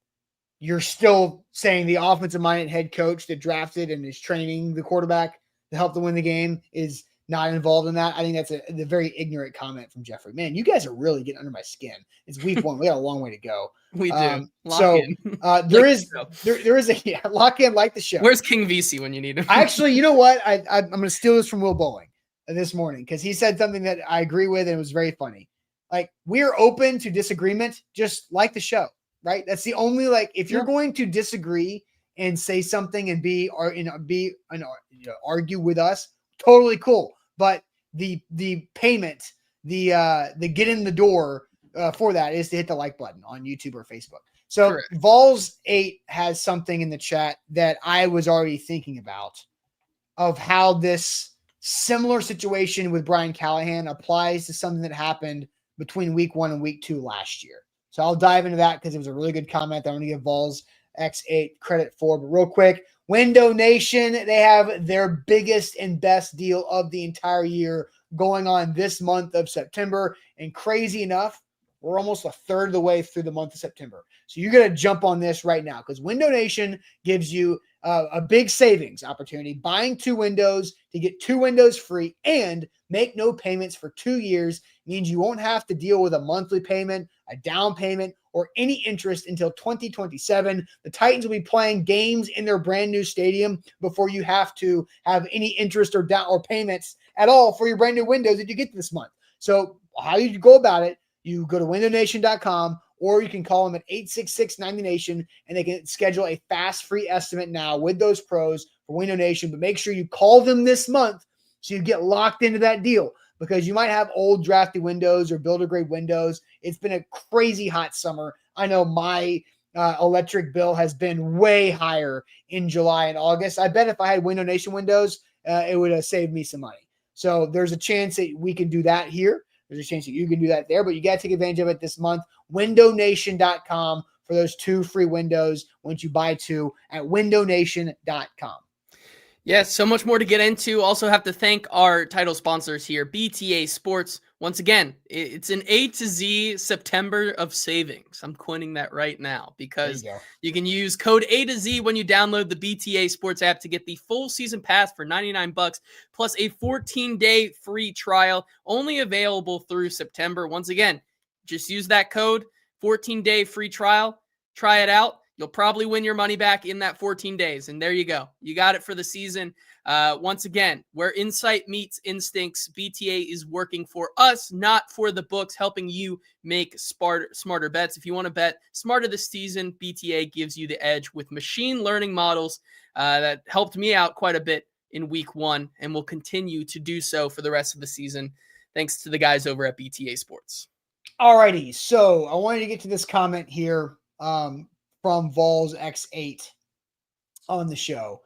you're still saying the offensive-minded head coach that drafted and is training the quarterback to help them win the game is not involved in that. I think that's a very ignorant comment from Jeffrey. Man, you guys are really getting under my skin. It's week 1. We got a long way to go. We do. So there is a lock in, like the show. Where's King VC when you need him? Actually, you know what? I'm going to steal this from Will Bowling this morning because he said something that I agree with and it was very funny. Like, we're open to disagreement, just like the show, right? That's the only, like, if you're going to disagree and say something and argue with us, totally cool. But the payment, the get in the door for that is to hit the like button on YouTube or Facebook. So correct. Vols 8 has something in the chat that I was already thinking about of how this similar situation with Brian Callahan applies to something that happened between week 1 and week 2 last year. So I'll dive into that because it was a really good comment that I'm going to give Vols X8 credit for. But real quick, Window Nation, they have their biggest and best deal of the entire year going on this month of September. And crazy enough, we're almost a third of the way through the month of September. So you're going to jump on this right now because Window Nation gives you a big savings opportunity. Buying 2 windows to get 2 windows free and make no payments for 2 years means you won't have to deal with a monthly payment, a down payment, or any interest until 2027. The Titans will be playing games in their brand new stadium before you have to have any interest or down or payments at all for your brand new windows that you get this month. So how you go about it, you go to windownation.com or you can call them at 866-90Nation and they can schedule a fast free estimate now with those pros for Window Nation. But make sure you call them this month so you get locked into that deal because you might have old drafty windows or builder grade windows. It's been a crazy hot summer. I know my electric bill has been way higher in July and August. I bet if I had Window Nation windows, it would have saved me some money. So there's a chance that we can do that here. There's a chance that you can do that there, but you got to take advantage of it this month. WindowNation.com for those 2 free windows once you buy 2 at WindowNation.com. Yes, so much more to get into. Also have to thank our title sponsors here, BTA Sports. Once again, it's an A to Z September of savings. I'm coining that right now because you can use code A to Z when you download the BTA Sports app to get the full season pass for $99 plus a 14-day free trial only available through September. Once again, just use that code, 14-day free trial. Try it out. You'll probably win your money back in that 14 days. And there you go. You got it for the season. Once again, where insight meets instincts, BTA is working for us, not for the books, helping you make smarter bets. If you want to bet smarter this season, BTA gives you the edge with machine learning models that helped me out quite a bit in week 1 and will continue to do so for the rest of the season. Thanks to the guys over at BTA Sports. All righty. So I wanted to get to this comment here from Vols X8 on the show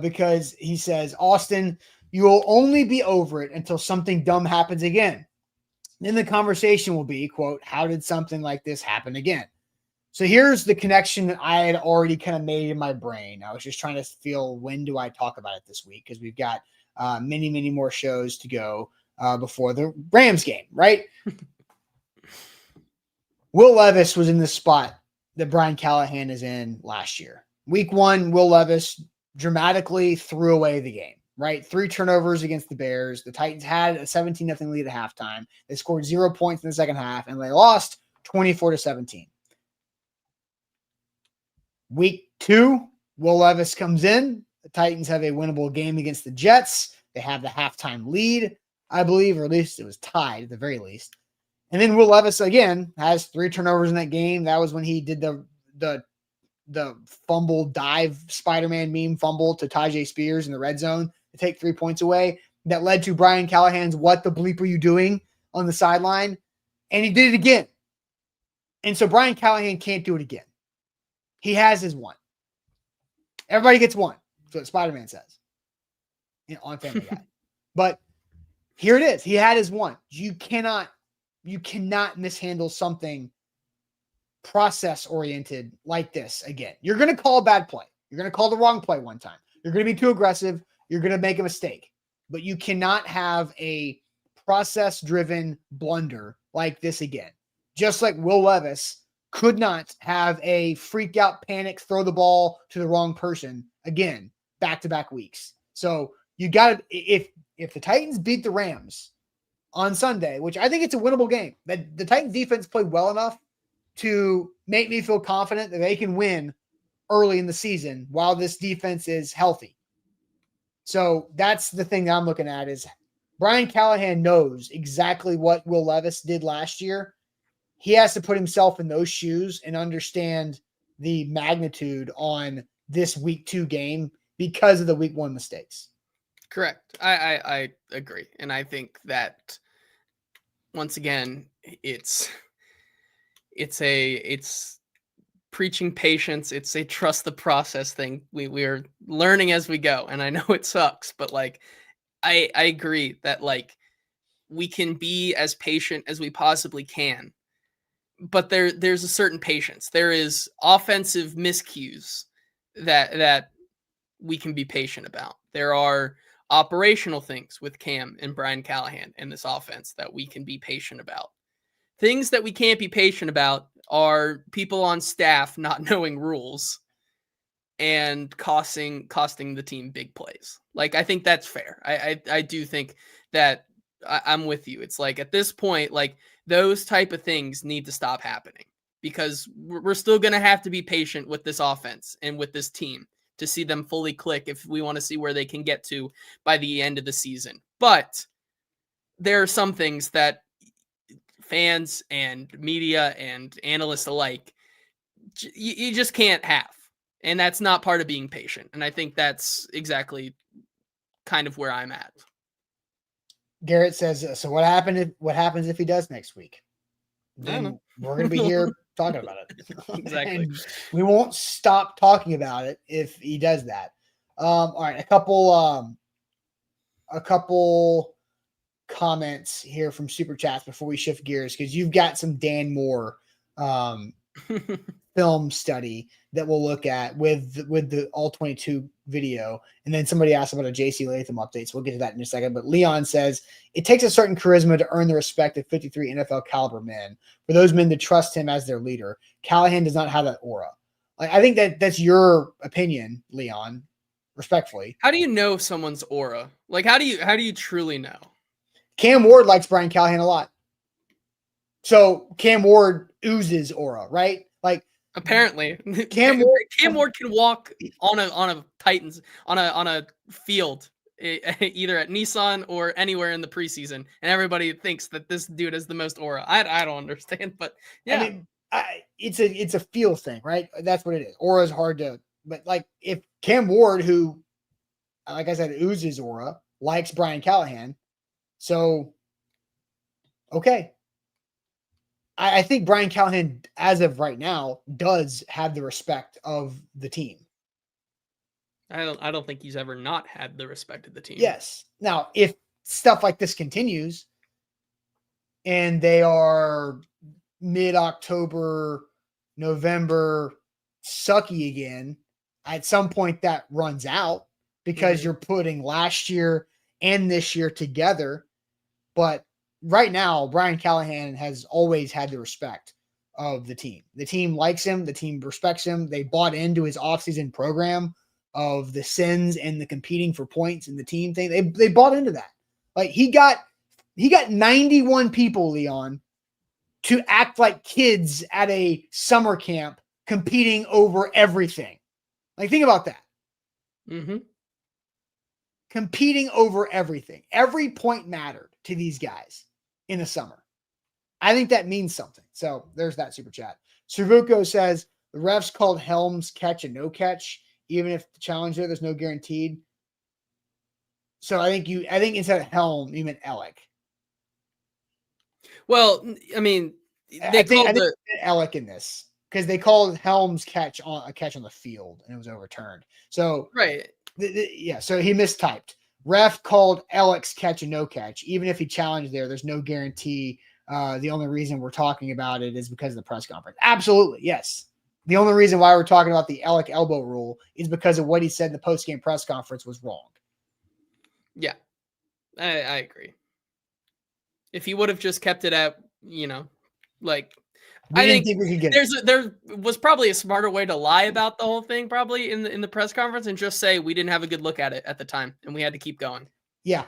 because he says, Austin, you will only be over it until something dumb happens again. Then the conversation will be, quote, how did something like this happen again? So here's the connection that I had already kind of made in my brain. I was just trying to feel when do I talk about it this week because we've got many, many more shows to go before the Rams game, right? Will Levis was in this spot that Brian Callahan is in last year. Week 1, Will Levis dramatically threw away the game, right? 3 turnovers against the Bears. The Titans had a 17-0 lead at halftime. They scored 0 points in the second half, and they lost 24-17. Week 2, Will Levis comes in. The Titans have a winnable game against the Jets. They have the halftime lead, I believe, or at least it was tied at the very least. And then Will Levis again has 3 turnovers in that game. That was when he did the fumble dive Spider-Man meme fumble to Tajay Spears in the red zone to take 3 points away. That led to Brian Callahan's "What the bleep are you doing?" on the sideline. And he did it again. And so Brian Callahan can't do it again. He has his one. Everybody gets one. That's what Spider-Man says on Family Guy. But here it is. He had his one. You cannot mishandle something process-oriented like this again. You're going to call a bad play. You're going to call the wrong play one time. You're going to be too aggressive. You're going to make a mistake. But you cannot have a process-driven blunder like this again. Just like Will Levis could not have a freak-out panic, throw the ball to the wrong person again, back-to-back weeks. So you got to – if the Titans beat the Rams on Sunday, which I think it's a winnable game, that the Titans defense played well enough to make me feel confident that they can win early in the season while this defense is healthy. So that's the thing that I'm looking at is Brian Callahan knows exactly what Will Levis did last year. He has to put himself in those shoes and understand the magnitude on this week 2 game because of the week 1 mistakes. Correct. I agree. And I think that once again, it's preaching patience. It's a trust the process thing. We're learning as we go. And I know it sucks, but like, I agree that like we can be as patient as we possibly can, but there's a certain patience. There is offensive miscues that we can be patient about. There are operational things with Cam and Brian Callahan in this offense that we can be patient about. Things that we can't be patient about are people on staff not knowing rules and costing the team big plays. Like, I think that's fair. I do think that I'm with you. It's like at this point, like those type of things need to stop happening because we're still going to have to be patient with this offense and with this team to see them fully click if we want to see where they can get to by the end of the season. But there are some things that fans and media and analysts alike, you just can't have. And that's not part of being patient. And I think that's exactly kind of where I'm at. Garrett says, so what happens if he does next week? Then we're going to be here talking about it. Exactly. And we won't stop talking about it if he does that. All right. A couple comments here from super chats before we shift gears, because you've got some Dan Moore film study that we'll look at with the all 22 video. And then somebody asked about a JC Latham update. So we'll get to that in a second. But Leon says it takes a certain charisma to earn the respect of 53 NFL caliber men, for those men to trust him as their leader. Callahan does not have that aura. I think that's your opinion, Leon, respectfully. How do you know someone's aura? Like, how do you truly know? Cam Ward likes Brian Callahan a lot. So Cam Ward oozes aura, right? Like, apparently, Cam Ward can walk on a Titans on a field, either at Nissan or anywhere in the preseason, and everybody thinks that this dude has the most aura. I don't understand, but yeah, I mean, it's a feel thing, right? That's what it is. Aura is hard to, but like if Cam Ward, who, like I said, oozes aura, likes Brian Callahan, so okay. I think Brian Callahan, as of right now, does have the respect of the team. I don't think he's ever not had the respect of the team. Yes. Now, if stuff like this continues and they are mid-October, November sucky again, at some point that runs out because you're putting last year and this year together. But right now, Brian Callahan has always had the respect of the team. The team likes him. The team respects him. They bought into his offseason program of the sins and the competing for points and the team thing. They bought into that. Like he got 91 people, Leon, to act like kids at a summer camp competing over everything. Like, think about that. Mm-hmm. Competing over everything. Every point mattered to these guys in the summer. I think that means something. So there's that super chat. Cervuco says the refs called Helms catch a no catch, even if the challenge there's no guaranteed. So I think instead of Helm, you meant Alec. Well, I mean, I think Alec in this because they called Helms catch on the field and it was overturned. So right. So he mistyped. Ref called Alec's catch a no catch. Even if he challenged there's no guarantee. The only reason we're talking about it is because of the press conference. Absolutely, yes. The only reason why we're talking about the Alec elbow rule is because of what he said in the post-game press conference was wrong. Yeah, I agree. If he would have just kept it at, I think we could get there was probably a smarter way to lie about the whole thing, probably in the press conference, and just say we didn't have a good look at it at the time and we had to keep going. Yeah.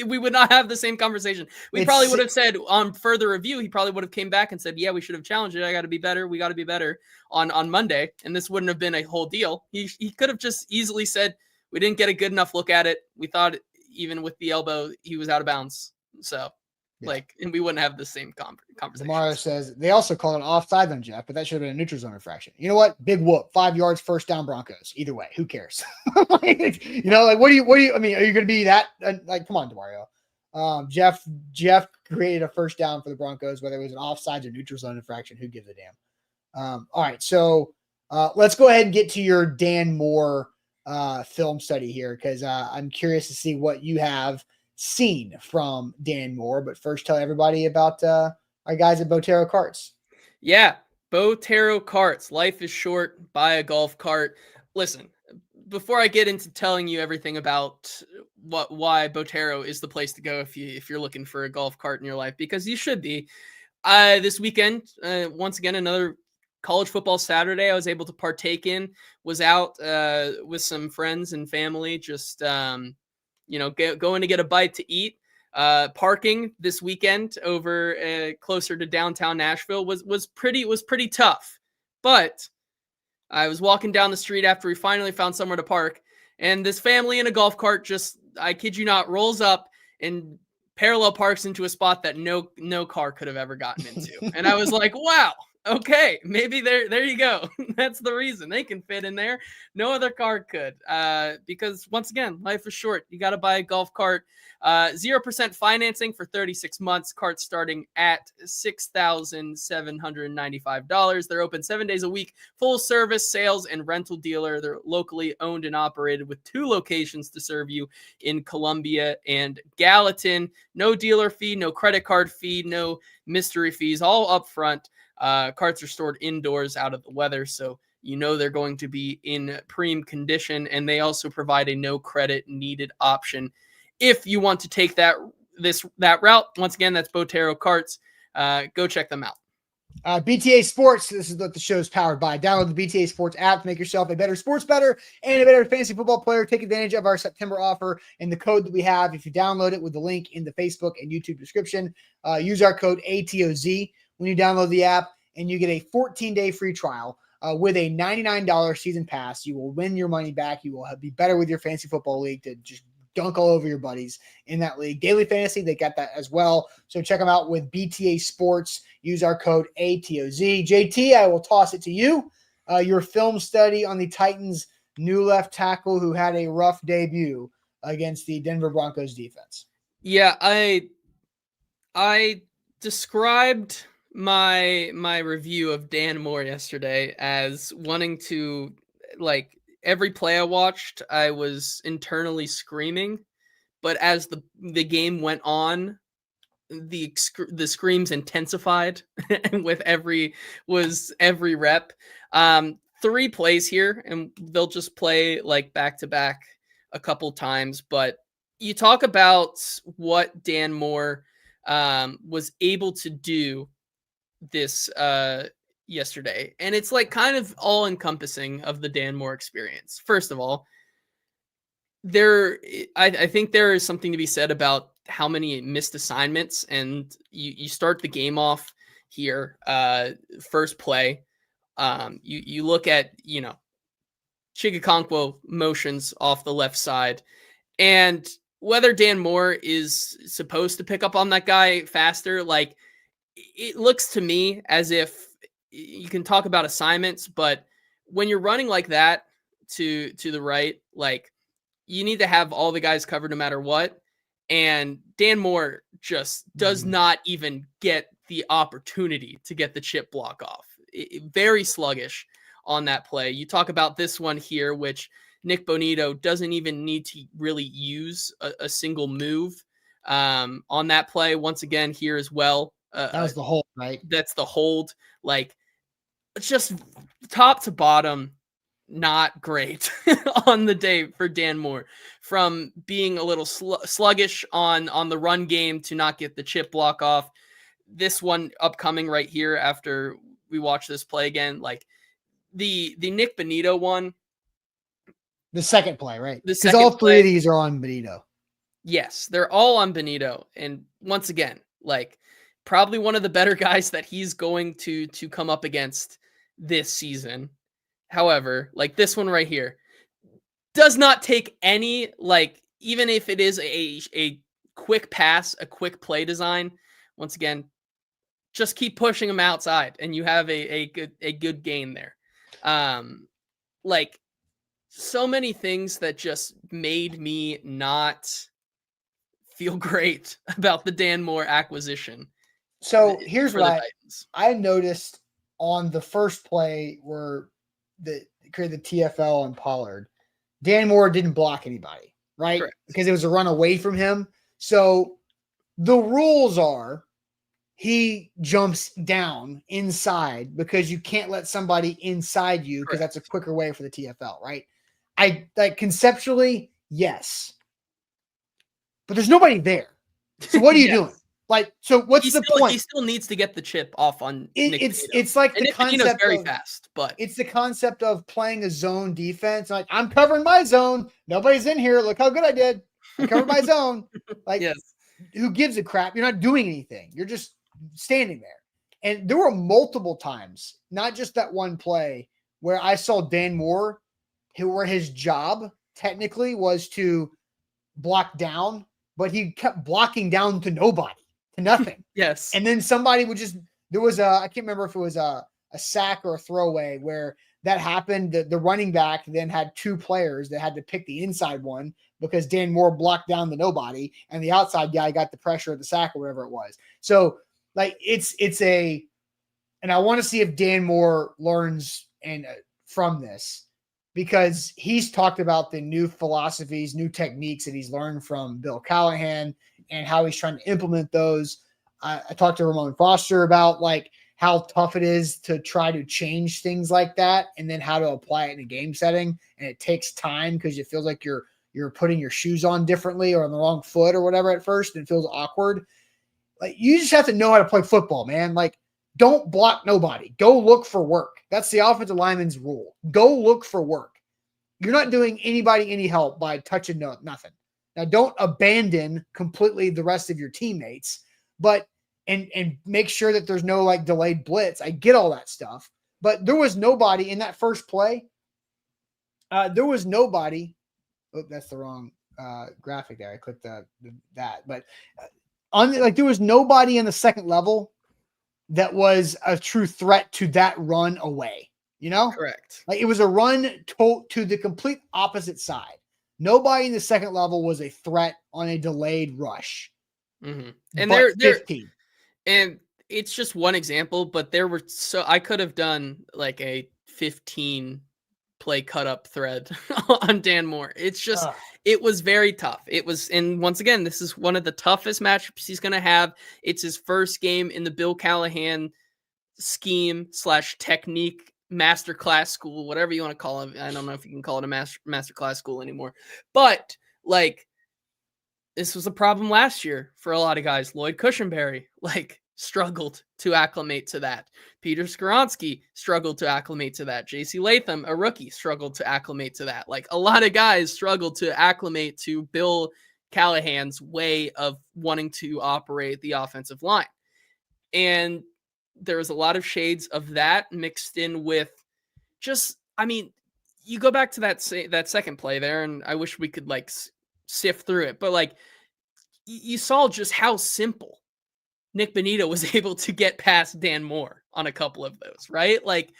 We would not have the same conversation. We probably would have said on further review, he probably would have came back and said, yeah, we should have challenged it. I got to be better. We got to be better on Monday. And this wouldn't have been a whole deal. He could have just easily said, we didn't get a good enough look at it. We thought even with the elbow, he was out of bounds. So and we wouldn't have the same conversation. Zamara says they also called it offside on Jeff, but that should have been a neutral zone infraction. You know what? Big whoop, 5 yards, first down Broncos. Either way, who cares? What do you, I mean, are you going to be that come on, Demario. Jeff created a first down for the Broncos, whether it was an offsides or neutral zone infraction. Who gives a damn? All right. So let's go ahead and get to your Dan Moore film study here. Cause I'm curious to see what you have seen from Dan Moore, but first tell everybody about our guys at Botero Carts. Yeah, Botero Carts. Life is short. Buy a golf cart. Listen, before I get into telling you everything about why Botero is the place to go if you're looking for a golf cart in your life, because you should be. This weekend, once again, another college football Saturday I was able to partake in. Was out with some friends and family, just going to get a bite to eat. Parking this weekend over closer to downtown Nashville was pretty tough. But I was walking down the street after we finally found somewhere to park, and this family in a golf cart just, I kid you not, rolls up and parallel parks into a spot that no car could have ever gotten into. And I was like, wow. Okay, maybe there you go. That's the reason they can fit in there. No other car could, because once again, life is short. You got to buy a golf cart. 0% financing for 36 months. Cart starting at $6,795. They're open 7 days a week. Full service sales and rental dealer. They're locally owned and operated with 2 locations to serve you in Columbia and Gallatin. No dealer fee, no credit card fee, no mystery fees. All up front. Carts are stored indoors out of the weather, so they're going to be in prime condition, and they also provide a no credit needed option if you want to take that route. Once again, that's Botero Carts. Go check them out. BTA Sports, this is what the show's powered by. Download the BTA Sports app to make yourself a better sports bettor and a better fantasy football player. Take advantage of our September offer and the code that we have. If you download it with the link in the Facebook and YouTube description, use our code ATOZ when you download the app, and you get a 14-day free trial with a $99 season pass. You will win your money back. You will be better with your fantasy football league to just dunk all over your buddies in that league. Daily Fantasy, they got that as well. So check them out with BTA Sports. Use our code ATOZ. JT, I will toss it to you. Your film study on the Titans' new left tackle who had a rough debut against the Denver Broncos defense. Yeah, I described my review of Dan Moore yesterday as wanting to, every play I watched, I was internally screaming, but as the game went on, the screams intensified with every rep. 3 plays here, and they'll just play back to back a couple times, but you talk about what Dan Moore was able to do this yesterday, and it's kind of all encompassing of the Dan Moore experience. First of all, I think there is something to be said about how many missed assignments, and you start the game off here, first play, You look at, Chigakonkwo motions off the left side, and whether Dan Moore is supposed to pick up on that guy faster, like it looks to me as if you can talk about assignments, but when you're running like that to the right, like you need to have all the guys covered no matter what. And Dan Moore just does not even get the opportunity to get the chip block off. Very sluggish on that play. You talk about this one here, which Nick Bonito doesn't even need to really use a single move on that play. Once again, here as well. That was the hold, right? That's the hold. Like, it's just top to bottom, not great on the day for Dan Moore. From being a little sluggish on the run game to not get the chip block off. This one upcoming right here after we watch this play again, like the Nick Bonito one. The second play, right? The Because second all three play, of these are on Benito. yes, they're all on Benito. And once again, like probably one of the better guys that he's going to come up against this season. However, like this one right here does not take any, like, even if it is a quick pass, a quick play design, once again, just keep pushing him outside and you have a good gain there. Like so many things that just made me not feel great about the Dan Moore acquisition. So here's for the what Titans. I noticed on the first play where created the TFL on Pollard. Dan Moore didn't block anybody, right? Correct. Because it was a run away from him. So the rules are he jumps down inside because you can't let somebody inside you because that's a quicker way for the TFL, right? I like conceptually, yes. But there's nobody there. So what are you Yes. doing? Like, so what's the point? He still needs to get the chip off on Nick Bonito. It's like And the Nick Bonito's concept very of, fast, but it's the concept of playing a zone defense. Like, I'm covering my zone. Nobody's in here. Look how good I did. I covered my zone. Like, yes. who gives a crap? You're not doing anything. You're just standing there. And there were multiple times, not just that one play, where I saw Dan Moore, where his job technically was to block down, but he kept blocking down to nobody, to nothing. Yes. And then somebody would just, there was I can't remember if it was a sack or a throwaway where that happened. The running back then had two players that had to pick the inside one because Dan Moore blocked down to nobody and the outside guy got the pressure of the sack or whatever it was. So like and I want to see if Dan Moore learns from this, because he's talked about the new philosophies, new techniques that he's learned from Bill Callahan and how he's trying to implement those. I talked to Ramon Foster about like how tough it is to try to change things like that and then how to apply it in a game setting. And it takes time because it feels like you're putting your shoes on differently or on the wrong foot or whatever at first, and it feels awkward. Like, you just have to know how to play football, man. Like, don't block nobody. Go look for work. That's the offensive lineman's rule. Go look for work. You're not doing anybody any help by touching nothing. Now, don't abandon completely the rest of your teammates, but and make sure that there's no like delayed blitz. I get all that stuff, but there was nobody in that first play. There was nobody. Oh, that's the wrong graphic there. I clicked that, but there was nobody in the second level that was a true threat to that run away. You know, Correct. Like, it was a run to the complete opposite side. Nobody in the second level was a threat on a delayed rush. Mm-hmm. And but they're 15. and it's just one example, but there were I could have done like a 15 play cut up thread on Dan Moore. It's just it was very tough. It was, and once again, this is one of the toughest matchups he's going to have. It's his first game in the Bill Callahan scheme / technique masterclass school, whatever you want to call it. I don't know if you can call it a masterclass school anymore, but like, this was a problem last year for a lot of guys. Lloyd Cushenberry, like, struggled to acclimate to that. Peter Skoronski struggled to acclimate to that. JC Latham, a rookie, struggled to acclimate to that. Like, a lot of guys struggled to acclimate to Bill Callahan's way of wanting to operate the offensive line. And there was a lot of shades of that mixed in with just, I mean, you go back to that second play there, and I wish we could like sift through it, but like you saw just how simple Nick Bonito was able to get past Dan Moore on a couple of those, right? Like,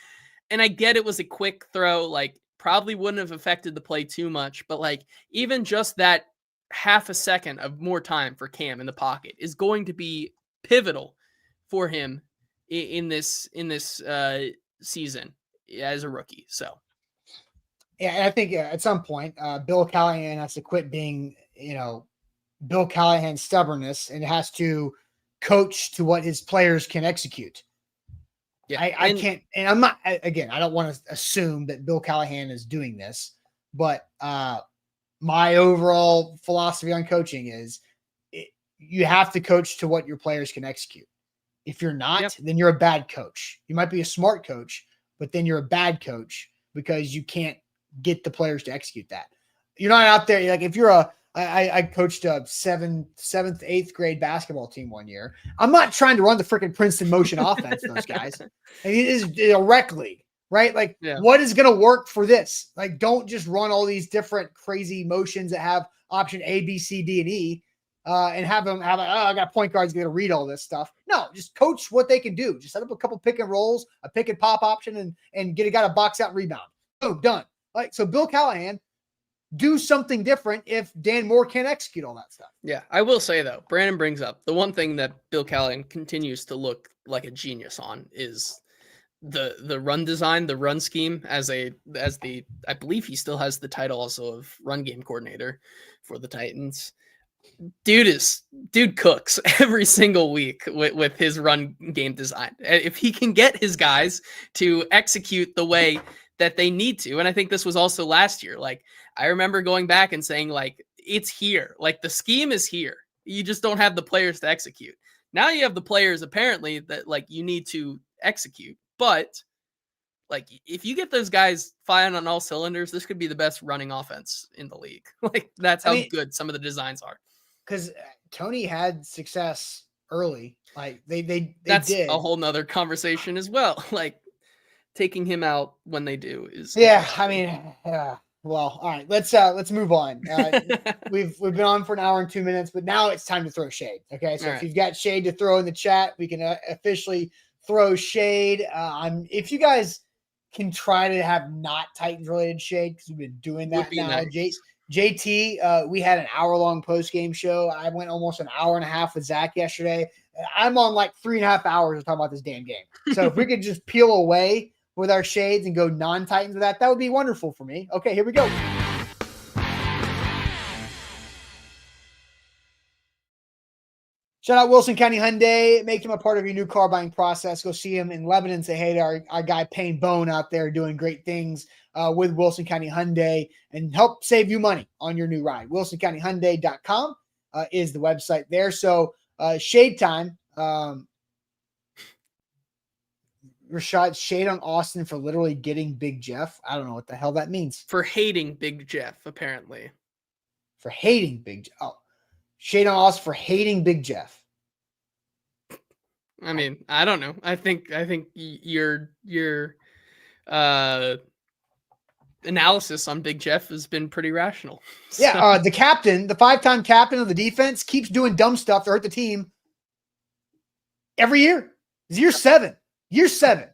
and I get it was a quick throw, like probably wouldn't have affected the play too much, but like even just that half a second of more time for Cam in the pocket is going to be pivotal for him in this season as a rookie. So yeah, and I think at some point, Bill Callahan has to quit being, Bill Callahan's stubbornness, and has to coach to what his players can execute. yeah, I can't, and I'm not, again, I don't want to assume that Bill Callahan is doing this, but my overall philosophy on coaching is you have to coach to what your players can execute. If you're not, then you're a bad coach. You might be a smart coach, but then you're a bad coach because you can't get the players to execute that. You're not out there. Like if you're I coached a seventh, eighth grade basketball team one year. I'm not trying to run the freaking Princeton motion offense for those guys. And it is a rec league, right? Like what is going to work for this? Like, don't just run all these different crazy motions that have option A, B, C, D, and E, and have them have, I got point guards going to read all this stuff. No, just coach what they can do. Just set up a couple pick and rolls, a pick and pop option, and get a guy to box out and rebound. Boom, done. Like, so Bill Callahan, do something different if Dan Moore can't execute all that stuff. Yeah, I will say though, Brandon brings up the one thing that Bill Callahan continues to look like a genius on is the run design, the run scheme as the I believe he still has the title also of run game coordinator for the Titans. Dude cooks every single week with his run game design. If he can get his guys to execute the way that they need to. And I think this was also last year. Like, I remember going back and saying, like, it's here. Like, the scheme is here. You just don't have the players to execute. Now you have the players, apparently, that, like, you need to execute. But, like, if you get those guys firing on all cylinders, this could be the best running offense in the league. Like, that's how good some of the designs are. Because Tony had success early. Like, they that's did. A whole nother conversation as well. Like, taking him out when they do is I mean, well, all right, let's move on. We've been on for an hour and 2 minutes, but now it's time to throw shade. Okay, so if you've got shade to throw in the chat, we can officially throw shade. If you guys can try to have not Titans related shade, because we've been doing that now. Nice. JT, we had an hour-long post-game show. I went almost an hour and a half with Zach yesterday. I'm on like 3.5 hours of talking about this damn game. So if we could just peel away with our shades and go non-Titans with that would be wonderful for me. Okay, here we go. Shout out Wilson County Hyundai. Make him a part of your new car buying process. Go see him in Lebanon. Say hey to our guy Payne Bone out there doing great things with Wilson County Hyundai and help save you money on your new ride. WilsonCountyHyundai.com is the website there. So shade time. Rashad, shade on Austin for literally getting Big Jeff. I don't know what the hell that means. For hating Big Jeff, apparently. For hating Big Jeff. Oh, shade on Austin for hating Big Jeff. I mean, I don't know. I think your analysis on Big Jeff has been pretty rational. So. Yeah, the captain, the 5-time captain of the defense, keeps doing dumb stuff to hurt the team every year. It's year 7. Year seven.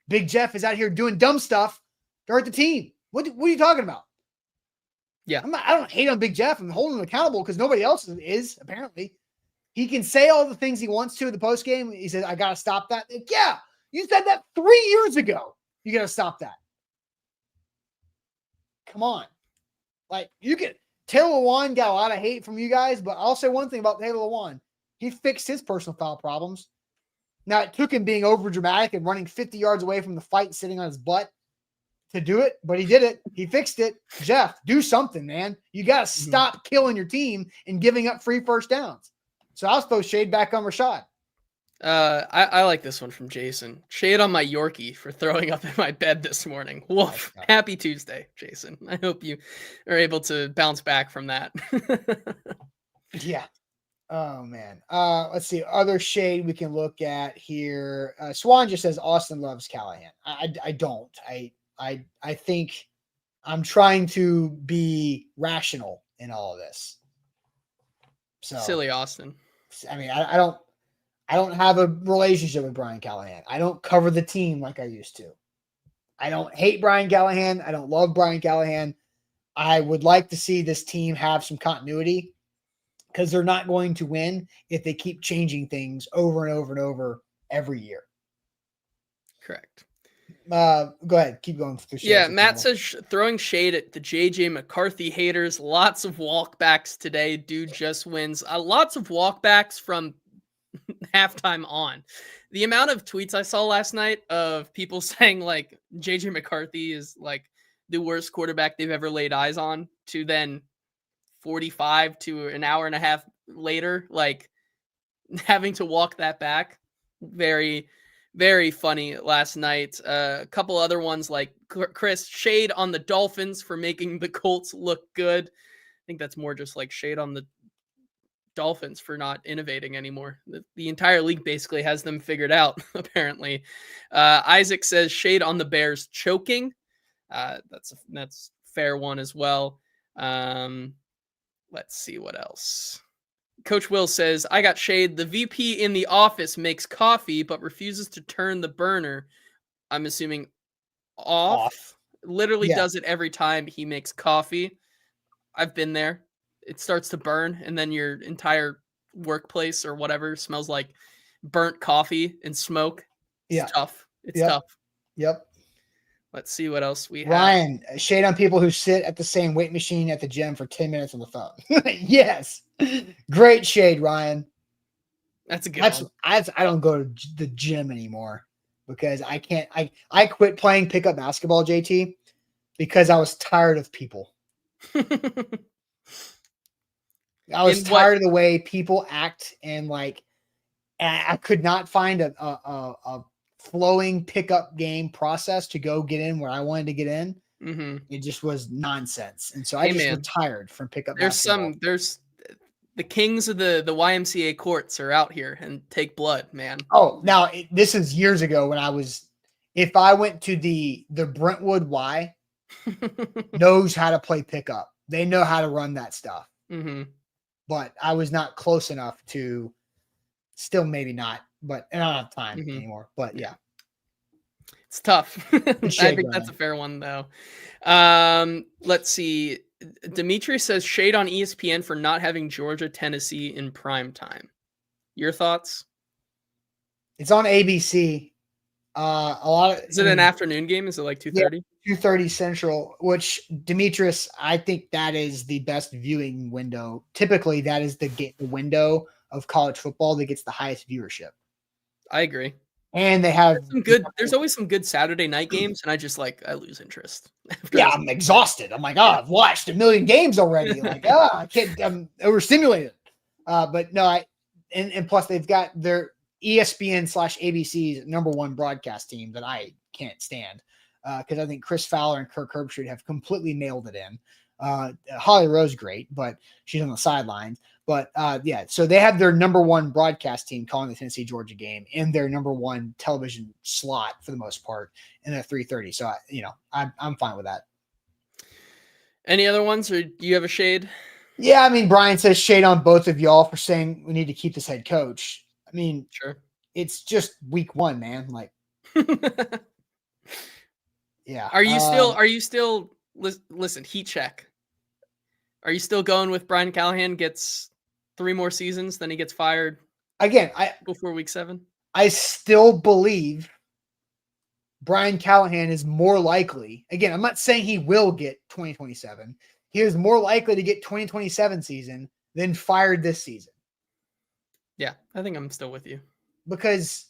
Big Jeff is out here doing dumb stuff to hurt the team. What are you talking about? Yeah. I don't hate on Big Jeff. I'm holding him accountable because nobody else is, apparently. He can say all the things he wants to in the postgame. He said, I got to stop that. Like, yeah, you said that 3 years ago. You got to stop that. Come on. Like, Taylor Lewan got a lot of hate from you guys, but I'll say one thing about Taylor Lewan. He fixed his personal foul problems. Now, it took him being over dramatic and running 50 yards away from the fight, sitting on his butt to do it, but he did it. He fixed it. Jeff, do something, man. You got to stop killing your team and giving up free first downs. So I'll throw shade back on Rashad. I like this one from Jason. Shade on my Yorkie for throwing up in my bed this morning. Woof. Happy Tuesday, Jason. I hope you are able to bounce back from that. Yeah. Oh man. Let's see. Other shade we can look at here. Swan just says Austin loves Callahan. I don't. I think I'm trying to be rational in all of this. So Silly Austin. I mean, I don't have a relationship with Brian Callahan. I don't cover the team like I used to. I don't hate Brian Callahan. I don't love Brian Callahan. I would like to see this team have some continuity because they're not going to win if they keep changing things over and over and over every year. Correct. Go ahead. Keep going. Through Yeah, Matt says throwing shade at the JJ McCarthy haters. Lots of walkbacks today. Dude just wins. Lots of walkbacks from halftime on. The amount of tweets I saw last night of people saying like JJ McCarthy is like the worst quarterback they've ever laid eyes on, to then 45 to an hour and a half later, like having to walk that back. Very, very funny last night. A couple other ones like Chris, shade on the Dolphins for making the Colts look good. I think that's more just like shade on the Dolphins for not innovating anymore. The entire league basically has them figured out, apparently. Isaac says shade on the Bears choking. That's fair one as well. Let's see what else. Coach Will says, I got shade. The VP in the office makes coffee but refuses to turn the burner, I'm assuming, off. Literally does it every time he makes coffee. I've been there. It starts to burn, and then your entire workplace or whatever smells like burnt coffee and smoke. It's tough. It's tough. Yep. Let's see what else we have. Ryan, shade on people who sit at the same weight machine at the gym for 10 minutes on the phone. Yes. Great shade, Ryan. That's a good one. I don't go to the gym anymore because I can't. I quit playing pickup basketball, JT, because I was tired of people. I was tired of the way people act, and like I could not find a flowing pickup game process to go get in where I wanted to get in. Mm-hmm. It just was nonsense, and so I just retired from pickup basketball. There's the kings of the YMCA courts are out here and take blood, man. Oh, now this is years ago when if I went to the Brentwood Y, knows how to play pickup. They know how to run that stuff. Mm-hmm. But I was not close enough to. Still, maybe not, but I don't have time anymore. But yeah, it's tough. I think that's a fair one, though. Let's see. Dimitri says shade on ESPN for not having Georgia, Tennessee in prime time. Your thoughts? It's on ABC. Is it an afternoon game? Is it like 2:30? 2:30 Central, which Demetrius, I think that is the best viewing window. Typically, that is the window of college football that gets the highest viewership. I agree. And they have there's always some good Saturday night games, and I lose interest. I'm exhausted. I'm like, I've watched a million games already. Like, I can't, I'm overstimulated. But no, and plus they've got their ESPN/ABC's number one broadcast team that I can't stand. Because I think Chris Fowler and Kirk Herbstreit have completely nailed it in. Holly Rose, great, but she's on the sidelines. But so they have their number one broadcast team calling the Tennessee Georgia game in their number one television slot for the most part in a 3:30. So I'm fine with that. Any other ones, or do you have a shade? Yeah, I mean, Brian says shade on both of y'all for saying we need to keep this head coach. I mean, sure, it's just week one, man. Like, yeah. Are you still listen, heat check. Are you still going with Brian Callahan gets 3 more seasons, then he gets fired again before week 7? I still believe Brian Callahan is more likely. Again, I'm not saying he will get 2027. He is more likely to get 2027 season than fired this season. Yeah, I think I'm still with you. Because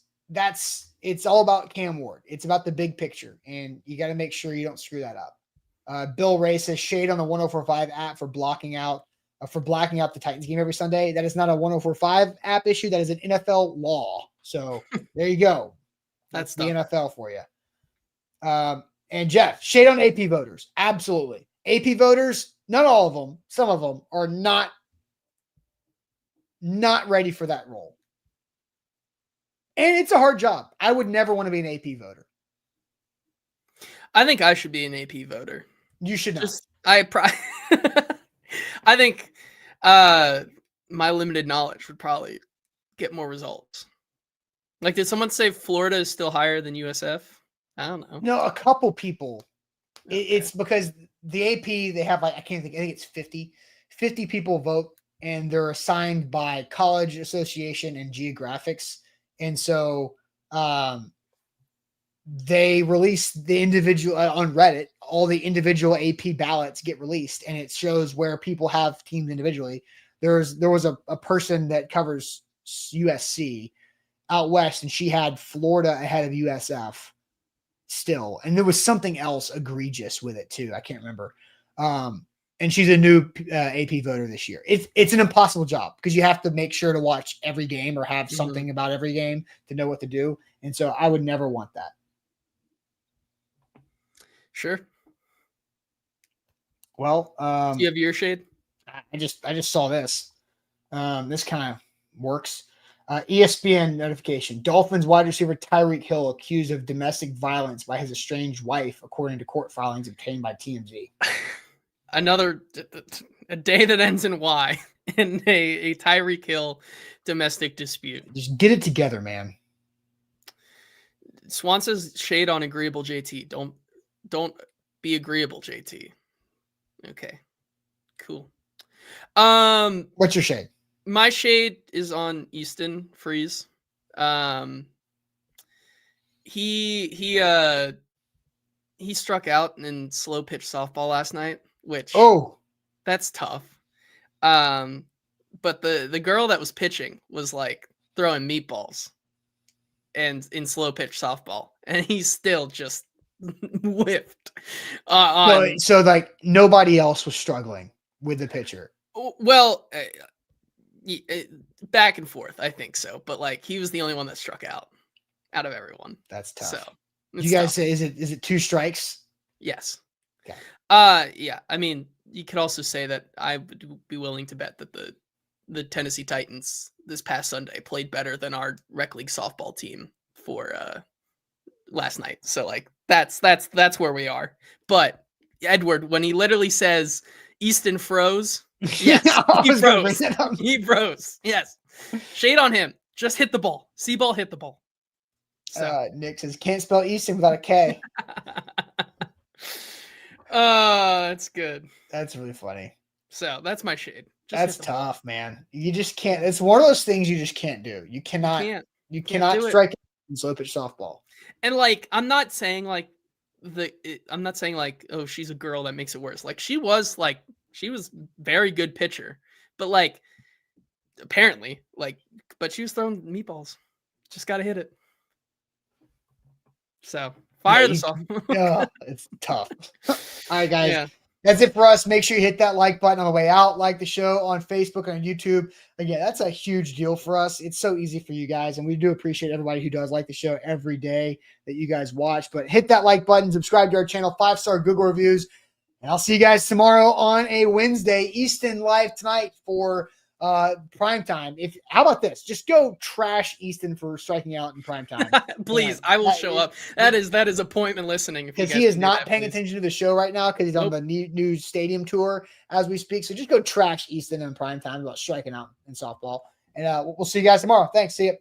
it's all about Cam Ward. It's about the big picture, and you got to make sure you don't screw that up. Bill Ray says shade on the 104.5 app for blacking out the Titans game every Sunday. That is not a 104.5 app issue. That is an NFL law. So there you go. That's the NFL for you. And Jeff, shade on AP voters. Absolutely. AP voters, not all of them, some of them are not not ready for that role. And it's a hard job. I would never want to be an AP voter. I think I should be an AP voter. You should not. I think my limited knowledge would probably get more results. Like, did someone say Florida is still higher than USF? I don't know. No, a couple people. It's because the AP, they have like, I think it's 50 people vote, and they're assigned by college association and geographics. And so they release the individual on Reddit, all the individual AP ballots get released, and it shows where people have teams individually. There was a person that covers USC out west, and she had Florida ahead of USF still. And there was something else egregious with it too. I can't remember. And she's a new AP voter this year. It's an impossible job because you have to make sure to watch every game or have something about every game to know what to do. And so I would never want that. Sure. Well, do you have your shade? I just saw this. This kind of works. ESPN notification. Dolphins wide receiver Tyreek Hill accused of domestic violence by his estranged wife, according to court filings obtained by TMZ. Another a day that ends in Y in a Tyreek Hill domestic dispute. Just get it together, man. Swan says shade on agreeable JT. Don't be agreeable, JT. Okay. Cool. What's your shade? My shade is on Easton Freeze. He struck out in slow pitch softball last night, which that's tough. But the girl that was pitching was like throwing meatballs and in slow pitch softball, and he still just whiffed. So like nobody else was struggling with the pitcher. Well, back and forth, I think so. But like he was the only one that struck out of everyone. That's tough. So you guys say is it 2 strikes? Yes. Okay. Yeah. I mean, you could also say that I would be willing to bet that the Tennessee Titans this past Sunday played better than our rec league softball team for last night. So like that's where we are. But Edward, when he literally says Easton froze, yes, he froze. He froze. Yes. Shade on him. Just hit the ball. C-ball hit the ball. So. Nick says can't spell Easton without a K. That's good. That's really funny. So that's my shade. That's tough, man. You just can't. It's one of those things you just can't do. You cannot. You cannot strike in slow pitch softball. And like, I'm not saying like oh, she's a girl that makes it worse. Like she was very good pitcher, but like apparently but she was throwing meatballs. Just got to hit it. So fire the softball. It's tough. All right, guys. Yeah. That's it for us. Make sure you hit that like button on the way out. Like the show on Facebook and on YouTube. Again, that's a huge deal for us. It's so easy for you guys, and we do appreciate everybody who does like the show every day that you guime watch. But hit that like button, subscribe to our channel, 5-star Google reviews, and I'll see you guys tomorrow on a Wednesday. Easton live tonight for primetime. How about this? Just go trash Easton for striking out in primetime. Please, I will show up. That is appointment listening. Because he is not paying attention to the show right now because he's on the new stadium tour as we speak. So just go trash Easton in primetime about striking out in softball. And we'll see you guys tomorrow. Thanks. See you.